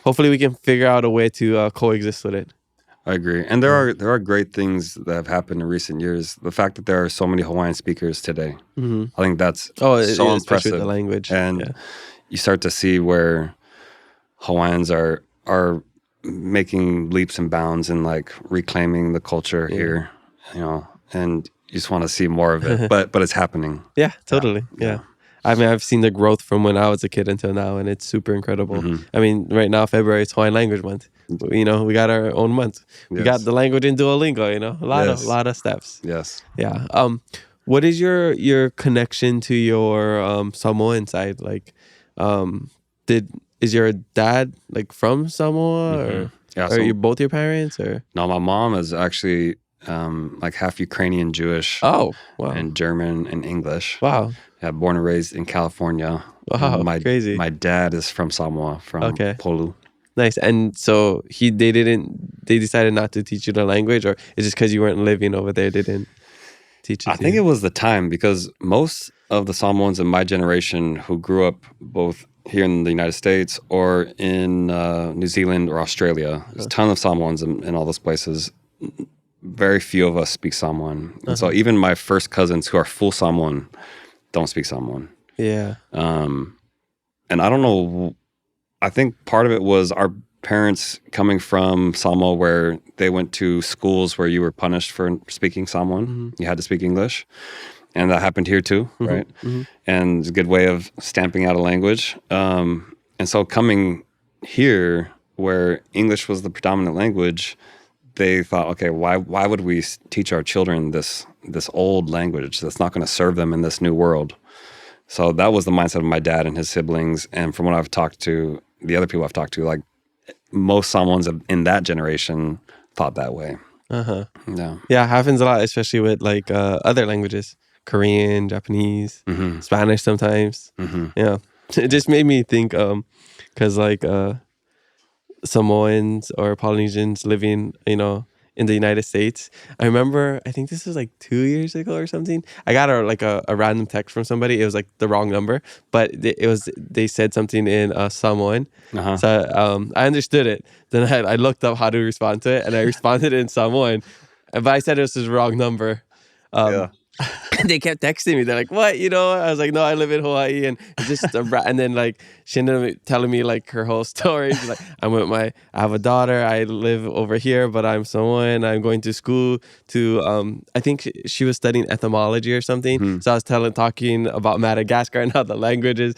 hopefully we can figure out a way to coexist with it. I agree. And there are great things that have happened in recent years. The fact that there are so many Hawaiian speakers today, I think that's so impressive. Especially with the language. And you start to see where Hawaiians are making leaps and bounds and like reclaiming the culture here, and you just want to see more of it, but it's happening. Yeah, totally. Yeah. I mean, I've seen the growth from when I was a kid until now, and it's super incredible. I mean, right now, February is Hawaiian Language Month. We got our own month. We got the language in Duolingo, a lot of steps. Yes. Yeah. What is your connection to your Samoan side? Like, is your dad like from Samoa, or are you both your parents, or? No, my mom is actually like half Ukrainian Jewish. Oh, wow. And German and English. Wow. Yeah, born and raised in California. Wow, crazy. My dad is from Samoa, from Polu. Nice. And so they decided not to teach you the language, or is it because you weren't living over there, they didn't teach it? I think it was the time, because most of the Samoans in my generation who grew up both here in the United States or in New Zealand or Australia, there's a ton of Samoans in all those places. Very few of us speak Samoan. And so even my first cousins who are full Samoan don't speak Samoan. Yeah. And I don't know, I think part of it was our parents coming from Samoa, where they went to schools where you were punished for speaking Samoan. You had to speak English. And that happened here too, right? And it's a good way of stamping out a language. And so coming here, where English was the predominant language, they thought, okay, why would we teach our children this old language that's not going to serve them in this new world? So that was the mindset of my dad and his siblings. And from what I've talked to, the other people I've talked to, like most Samoans in that generation thought that way. Yeah. Yeah, it happens a lot, especially with like other languages, Korean, Japanese, Spanish sometimes. Yeah, it just made me think because like Samoans or Polynesians living, in the United States. I remember, I think this was like 2 years ago or something. I got a random text from somebody. It was like the wrong number, but they said something in Samoan. So I understood it. Then I looked up how to respond to it, and I responded in Samoan, but I said it was the wrong number. They kept texting me. They're like, "What?" I was like, "No, I live in Hawaii," and it's just and then like she ended up telling me like her whole story. She's like, I have a daughter. I live over here, but I'm Samoan. I'm going to school to I think she was studying etymology or something. So I was talking about Madagascar and how the language is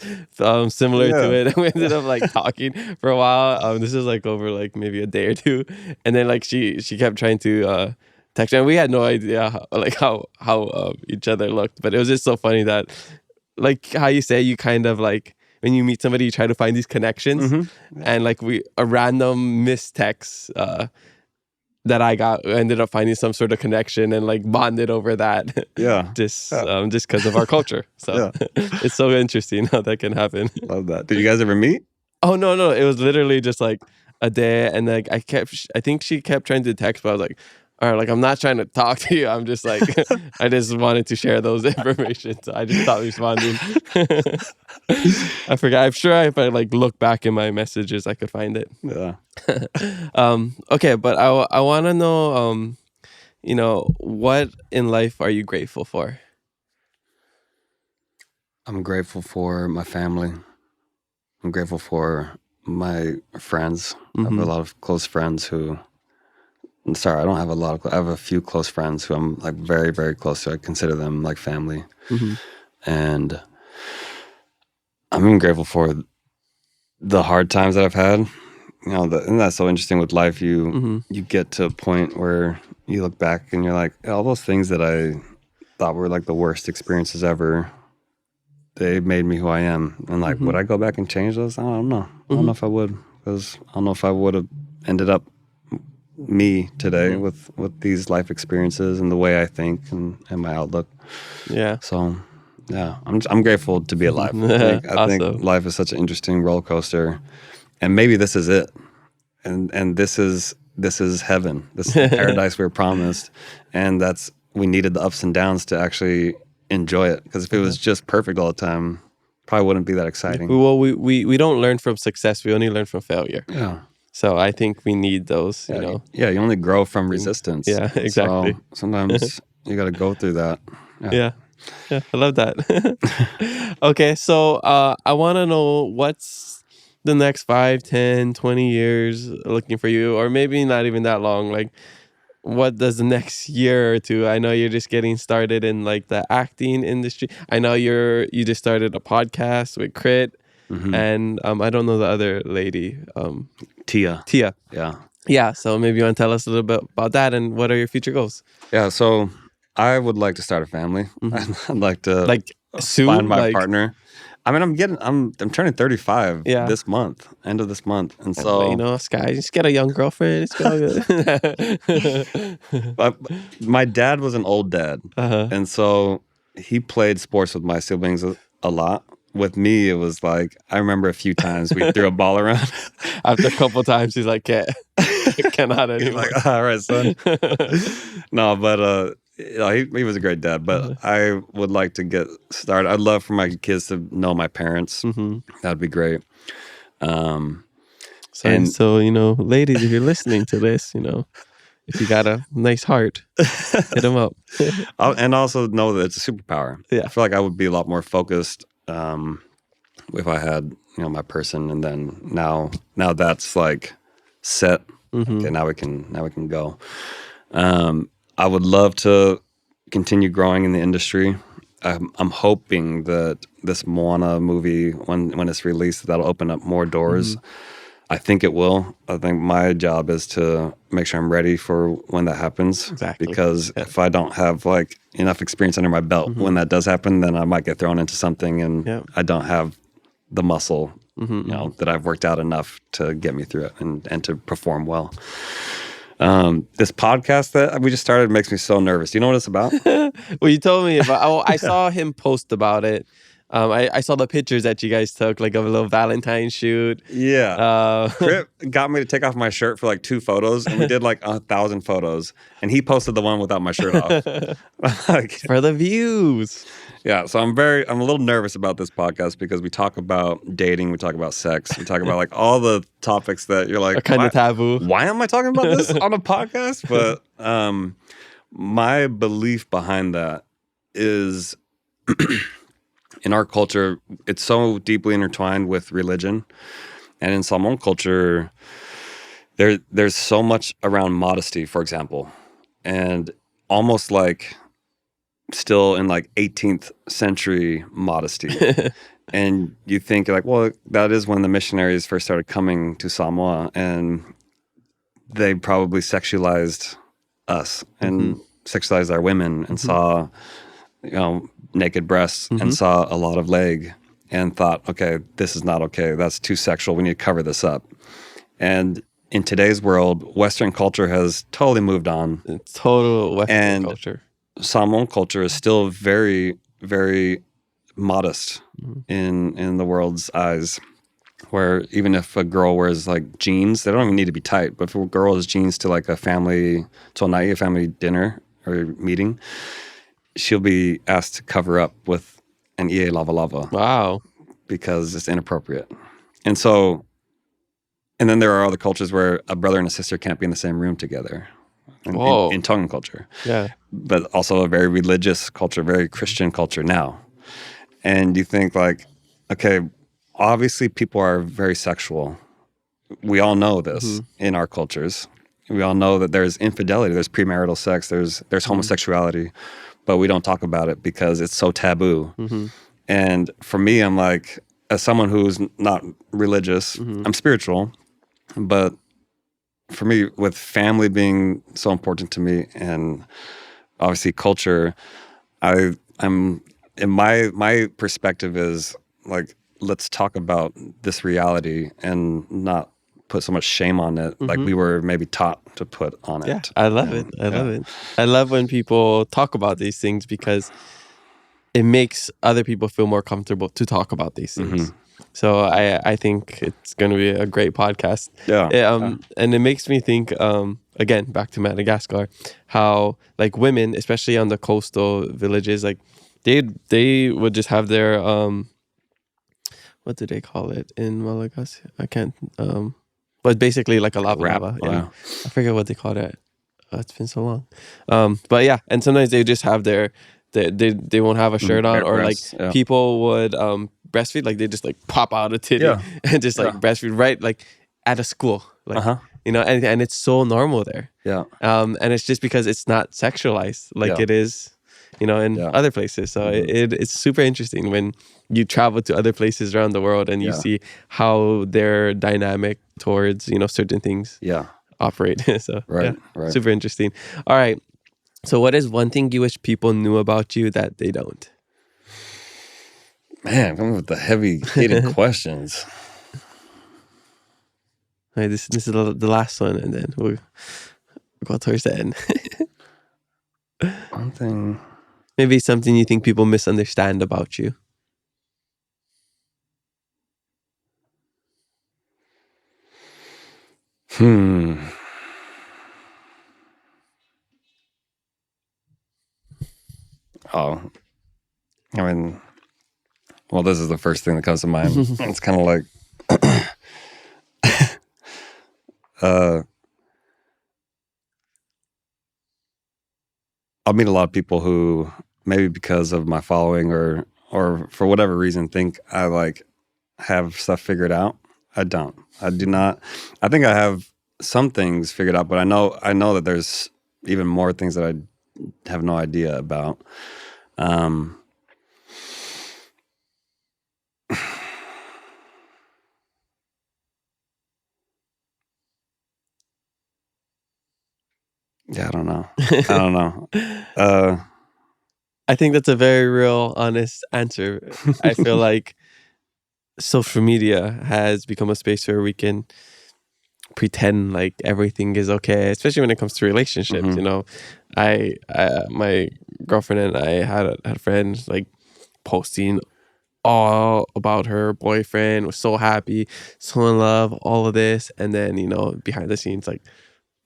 similar to it. And we ended up like talking for a while. This is like over like maybe a day or two, and then like she kept trying to. Text, and we had no idea how each other looked, but it was just so funny that, like how you say, you kind of like when you meet somebody, you try to find these connections, and like a random mistext that I got ended up finding some sort of connection and like bonded over that. Just because of our culture. So it's so interesting how that can happen. Love that. Did you guys ever meet? Oh no, it was literally just like a day, and like I think she kept trying to text, but I was like, all right, like I'm not trying to talk to you. I'm just like, I just wanted to share those information. So I just stopped responding. I forgot. I'm sure if I like look back in my messages, I could find it. Yeah. Okay, but I want to know, what in life are you grateful for? I'm grateful for my family. I'm grateful for my friends. I have a lot of close friends who. Sorry, I don't have a lot of. I have a few close friends who I'm like very, very close to. I consider them like family, and I'm even grateful for the hard times that I've had. And that's so interesting with life. You get to a point where you look back and you're like, all those things that I thought were like the worst experiences ever, they made me who I am. And like, would I go back and change those? I don't know. I don't know if I would, because I don't know if I would have ended up me today with these life experiences and the way I think and my outlook. Yeah. So yeah, I'm grateful to be alive. I think life is such an interesting roller coaster, and maybe this is it, and this is heaven. This is the paradise we were promised, and we needed the ups and downs to actually enjoy it. Because if it was just perfect all the time, probably wouldn't be that exciting. Well, we don't learn from success. We only learn from failure. Yeah. So I think we need those, Yeah, you only grow from resistance. Yeah, exactly. So sometimes you got to go through that. Yeah, I love that. Okay, so I want to know what's the next 5, 10, 20 years looking for you, or maybe not even that long. Like, what does the next year or two? I know you're just getting started in like the acting industry. I know you just started a podcast with Crit. And I don't know the other lady. Tia. Yeah. Yeah. So maybe you want to tell us a little bit about that and what are your future goals? Yeah. So I would like to start a family. I'd like to soon, find my partner. I mean, I'm turning 35 this month, end of this month, and so Sky, just get a young girlfriend. It's good. But my dad was an old dad, and so he played sports with my siblings a lot. With me, it was like, I remember a few times we threw a ball around. After a couple times, he's like, cannot anymore. He's like, all right, son. No, but he was a great dad. But I would like to get started. I'd love for my kids to know my parents. That'd be great. So, ladies, if you're listening to this, if you got a nice heart, hit them up. And also know that it's a superpower. Yeah. I feel like I would be a lot more focused if I had, my person, and then now that's like set. Okay, now we can go. I would love to continue growing in the industry. I'm hoping that this Moana movie, when it's released, that'll open up more doors. I think it will. I think my job is to make sure I'm ready for when that happens. Exactly. Because if I don't have like enough experience under my belt when that does happen, then I might get thrown into something and I don't have the muscle, that I've worked out enough to get me through it and to perform well. This podcast that we just started makes me so nervous. Do you know what it's about? Well, you told me about. Oh, I saw him post about it. I saw the pictures that you guys took, like of a little Valentine shoot. Yeah. Trip got me to take off my shirt for like 2 photos, and we did like 1,000 photos. And he posted the one without my shirt off. Like, for the views. Yeah, so I'm a little nervous about this podcast because we talk about dating, we talk about sex, we talk about like all the topics that you're like, kind of taboo. Why am I talking about this on a podcast? But my belief behind that is in our culture, it's so deeply intertwined with religion. And in Samoan culture, there's so much around modesty, for example. And almost like still in like 18th century modesty. And you think like, well, that is when the missionaries first started coming to Samoa, and they probably sexualized us and sexualized our women and saw, naked breasts and saw a lot of leg and thought, okay, this is not okay. That's too sexual. We need to cover this up. And in today's world, Western culture has totally moved on. It's total Western culture. Samoan culture is still very, very modest in the world's eyes, where even if a girl wears like jeans, they don't even need to be tight, but if a girl has jeans to like a family dinner or meeting, she'll be asked to cover up with an ie lava lava. Wow. Because it's inappropriate. And then there are other cultures where a brother and a sister can't be in the same room together. In Tongan culture. Yeah. But also a very religious culture, very Christian culture now. And you think like, okay, obviously people are very sexual. We all know this in our cultures. We all know that there's infidelity, there's premarital sex, there's homosexuality, but we don't talk about it because it's so taboo. And for me, I'm like, as someone who's not religious, I'm spiritual, but for me, with family being so important to me, and obviously culture, I'm in my perspective is like, let's talk about this reality and not put so much shame on it, like we were maybe taught to put on it. Yeah, I love it. I love it. I love when people talk about these things because it makes other people feel more comfortable to talk about these things. So I think it's going to be a great podcast. And it makes me think, again, back to Madagascar, how like women, especially on the coastal villages, like they would just have their, what do they call it in Madagascar? I can't, but basically like a lava. Yeah. I forget what they call it. It's been so long. But yeah, and sometimes they just have their, they won't have a shirt on, or breasts, like people would breastfeed, like they just like pop out a titty and just like breastfeed right like at a school, like and it's so normal there. And it's just because it's not sexualized like it is, in other places. So it's super interesting when you travel to other places around the world and you see how their dynamic towards certain things operate. So right. Super interesting. All right. So what is one thing you wish people knew about you that they don't? Man, coming with the heavy-hitting questions. All right, this is the last one, and then we'll go towards the end. One thing. Maybe something you think people misunderstand about you. Oh, I mean, well, this is the first thing that comes to mind. It's kind of like, I'll meet a lot of people who maybe because of my following or for whatever reason think I like have stuff figured out. I don't. I do not. I think I have some things figured out, but I know that there's even more things that I have no idea about. Yeah, I don't know. I don't know. I think that's a very real, honest answer. I feel like social media has become a space where we can pretend like everything is okay, especially when it comes to relationships. You know, my girlfriend and I had a friend like posting all about her boyfriend, was so happy, so in love, all of this, and then behind the scenes like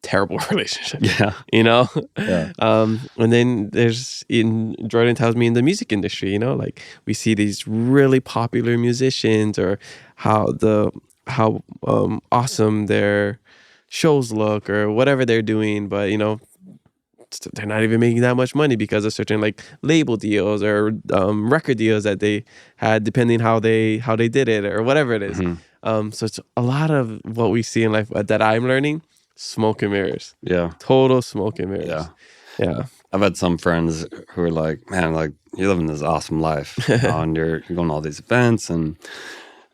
terrible relationship. Yeah. Yeah. And then Jordan tells me in the music industry, like we see these really popular musicians or how awesome their shows look or whatever they're doing, but they're not even making that much money because of certain like label deals or record deals that they had, depending how they did it or whatever it is. So it's a lot of what we see in life that I'm learning, smoke and mirrors. Yeah. Total smoke and mirrors. Yeah. I've had some friends who are like, man, like you're living this awesome life, and you're going to all these events, and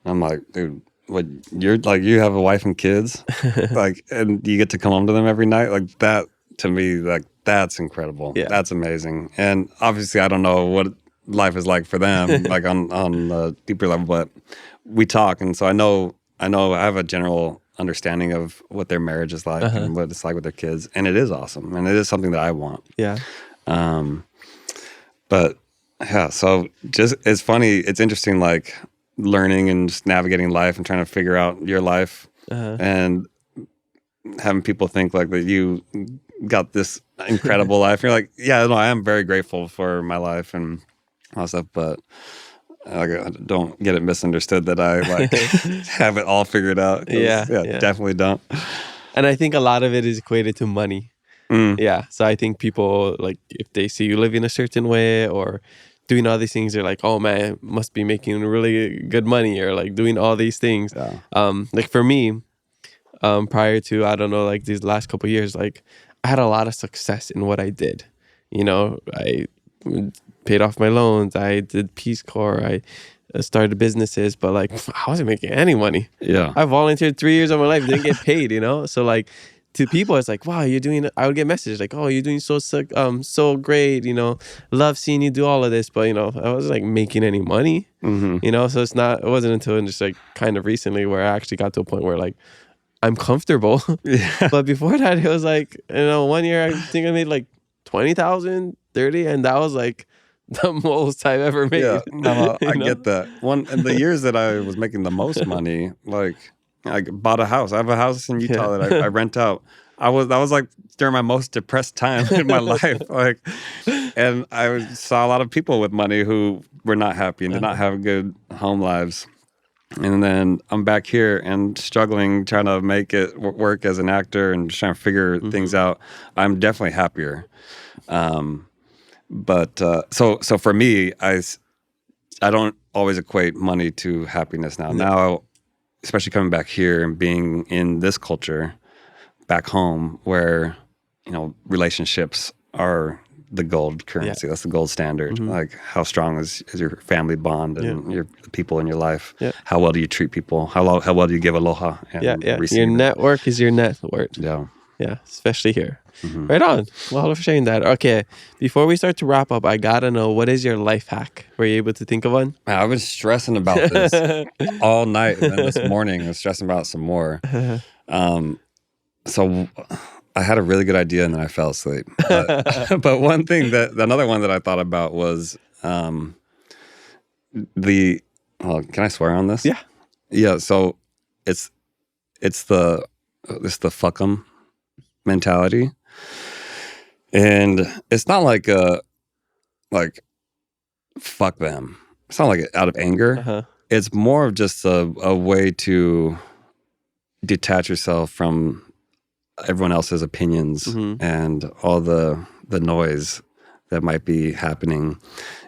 I'm like, dude, what, you're like, you have a wife and kids, like, and you get to come home to them every night, like that. To me, like that's incredible. Yeah. That's amazing. And obviously, I don't know what life is like for them, like on a deeper level, but we talk, and so I know I have a general understanding of what their marriage is like and what it's like with their kids, and it is awesome, and it is something that I want. Yeah. But yeah, so just it's funny, it's interesting, like learning and just navigating life and trying to figure out your life, and having people think like that you got this incredible life. You're like, yeah, no, I am very grateful for my life and all that stuff, but like, I don't get it misunderstood that I like have it all figured out. Yeah, definitely don't. And I think a lot of it is equated to money. Yeah, so I think people, like, if they see you living a certain way or doing all these things, they're like, oh man, must be making really good money or like doing all these things. Like for me, prior to, I don't know, like these last couple of years, like I had a lot of success in what I did. I paid off my loans, I did Peace Corps, I started businesses, but like I wasn't making any money. Yeah, I volunteered 3 years of my life, didn't get paid. So like to people, it's like, wow, you're doing. I would get messages like, oh, you're doing so great. Love seeing you do all of this, but I wasn't like making any money. So it wasn't until just like kind of recently where I actually got to a point where like I'm comfortable. But before that, it was like, 1 year I think I made like 20,000, 30, and that was like the most I've ever made. Yeah, no, I get that. In the years that I was making the most money, like I bought a house. I have a house in Utah that I rent out. That was like during my most depressed time in my life. Like, and I saw a lot of people with money who were not happy and did not have good home lives. And then I'm back here and struggling, trying to make it work as an actor and just trying to figure things out. I'm definitely happier. But so for me, I don't always equate money to happiness now. Now, especially coming back here and being in this culture back home where, relationships are the gold currency. That's the gold standard. Like how strong is your family bond and your people in your life? How well do you treat people? How well do you give aloha? And your network is your net worth. Yeah, especially here. Right on. Well, for sharing that. Okay, before we start to wrap up, I gotta know, what is your life hack? Were you able to think of one? Man, I've been stressing about this all night, and then this morning I was stressing about it some more. So I had a really good idea, and then I fell asleep. But another one that I thought about was can I swear on this? Yeah. So it's the fuck 'em mentality. And it's not like fuck them. It's not like out of anger. It's more of just a way to detach yourself from everyone else's opinions and all the noise that might be happening,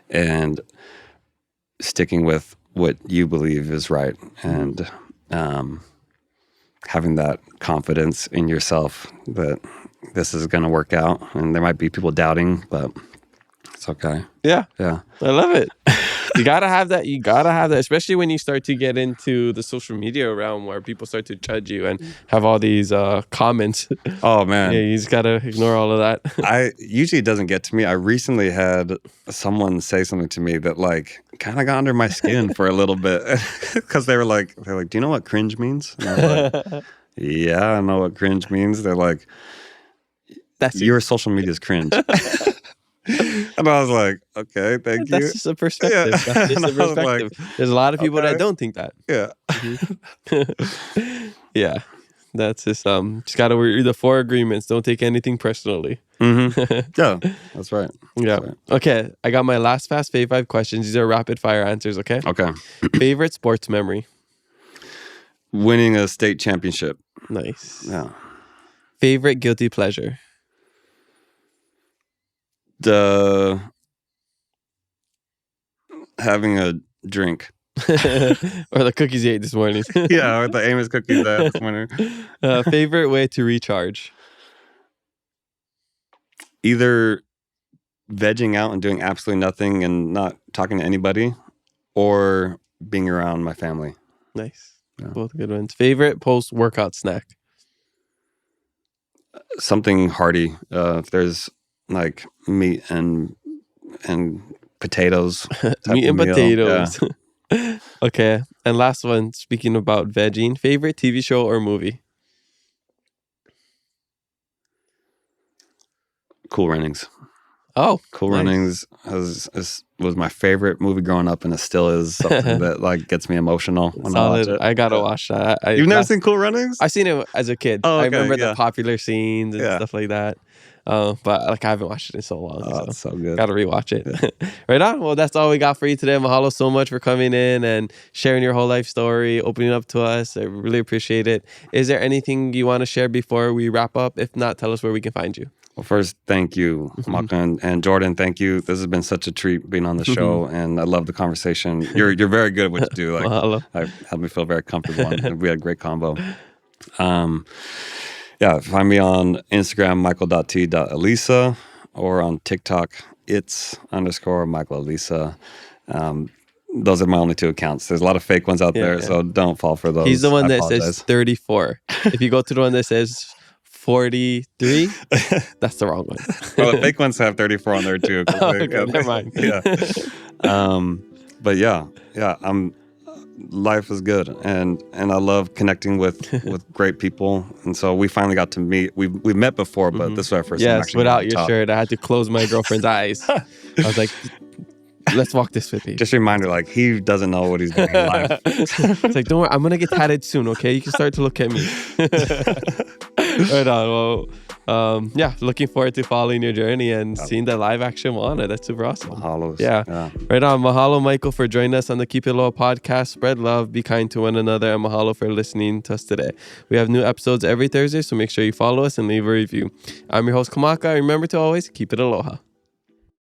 and sticking with what you believe is right, and having that confidence in yourself that this is going to work out. And there might be people doubting, but it's okay. Yeah. I love it. You gotta have that. You gotta have that, especially when you start to get into the social media realm where people start to judge you and have all these comments. Oh man, Yeah, you just gotta ignore all of that. I usually it doesn't get to me. I recently had someone say something to me that like kind of got under my skin for a little bit because they're like, do you know what cringe means? And I was like, yeah, I know what cringe means. They're like, your social media is cringe. And I was like, okay, thank you. That's just a perspective. Yeah. That's just a And I was like, perspective. There's a lot of people that don't think that. Yeah. Yeah. That's just gotta read the 4 agreements. Don't take anything personally. Yeah, that's right. Yeah. That's right. Okay. I got my last fast fave 5 questions. These are rapid fire answers, okay? Okay. Favorite sports memory? Winning a state championship. Nice. Yeah. Favorite guilty pleasure? Having a drink. Or the cookies you ate this morning. Yeah, or the Amos cookies I had this morning. Favorite way to recharge? Either vegging out and doing absolutely nothing and not talking to anybody, or being around my family. Nice. Yeah. Both good ones. Favorite post-workout snack? Something hearty. If there's like meat and potatoes. Meat and meal. potatoes. Yeah. Okay. And last one, speaking about vegging, favorite TV show or movie? Cool Runnings. Oh, Cool nice. Runnings was my favorite movie growing up, and it still is something that like gets me emotional when I watch it. I gotta watch that. You've never seen Cool Runnings? I seen it as a kid. Oh, okay, I remember yeah. the popular scenes and Yeah. stuff like that. But like I haven't watched it in so long. Oh, it's so good. Gotta rewatch it. Right on. Well, that's all we got for you today. Mahalo so much for coming in and sharing your whole life story, opening up to us. I really appreciate it. Is there anything you want to share before we wrap up? If not, tell us where we can find you. Well, first, thank you, Maka and Jordan. Thank you. This has been such a treat being on the show, and I love the conversation. You're very good at what you do. Like, Mahalo. helped me feel very comfortable, and we had a great combo. Yeah, find me on Instagram, michael.t.alisa, or on TikTok, it's_Michael Alisa. Those are my only 2 accounts. There's a lot of fake ones out there, so don't fall for those. He's the one I that apologize. says 34. If you go to the one that says 43, that's the wrong one. Well, the fake ones have 34 on there too. Okay, never mind. Yeah. But yeah, life is good, and I love connecting with great people, and so we finally got to meet. We met before, but this was our first time. Yes, actually without getting to your talk. shirt, I had to close my girlfriend's eyes. I was like, let's walk this with me. Just a reminder, like he doesn't know what he's doing in life. It's like, don't worry, I'm gonna get tatted soon, okay? You can start to look at me. Right on. Well, yeah, looking forward to following your journey and seeing the live action Moana. That's super awesome. Mahalos. Yeah. Right on. Mahalo, Michael, for joining us on the Keep It Aloha podcast. Spread love, be kind to one another, and mahalo for listening to us today. We have new episodes every Thursday, so make sure you follow us and leave a review. I'm your host, Kamaka. Remember to always keep it aloha.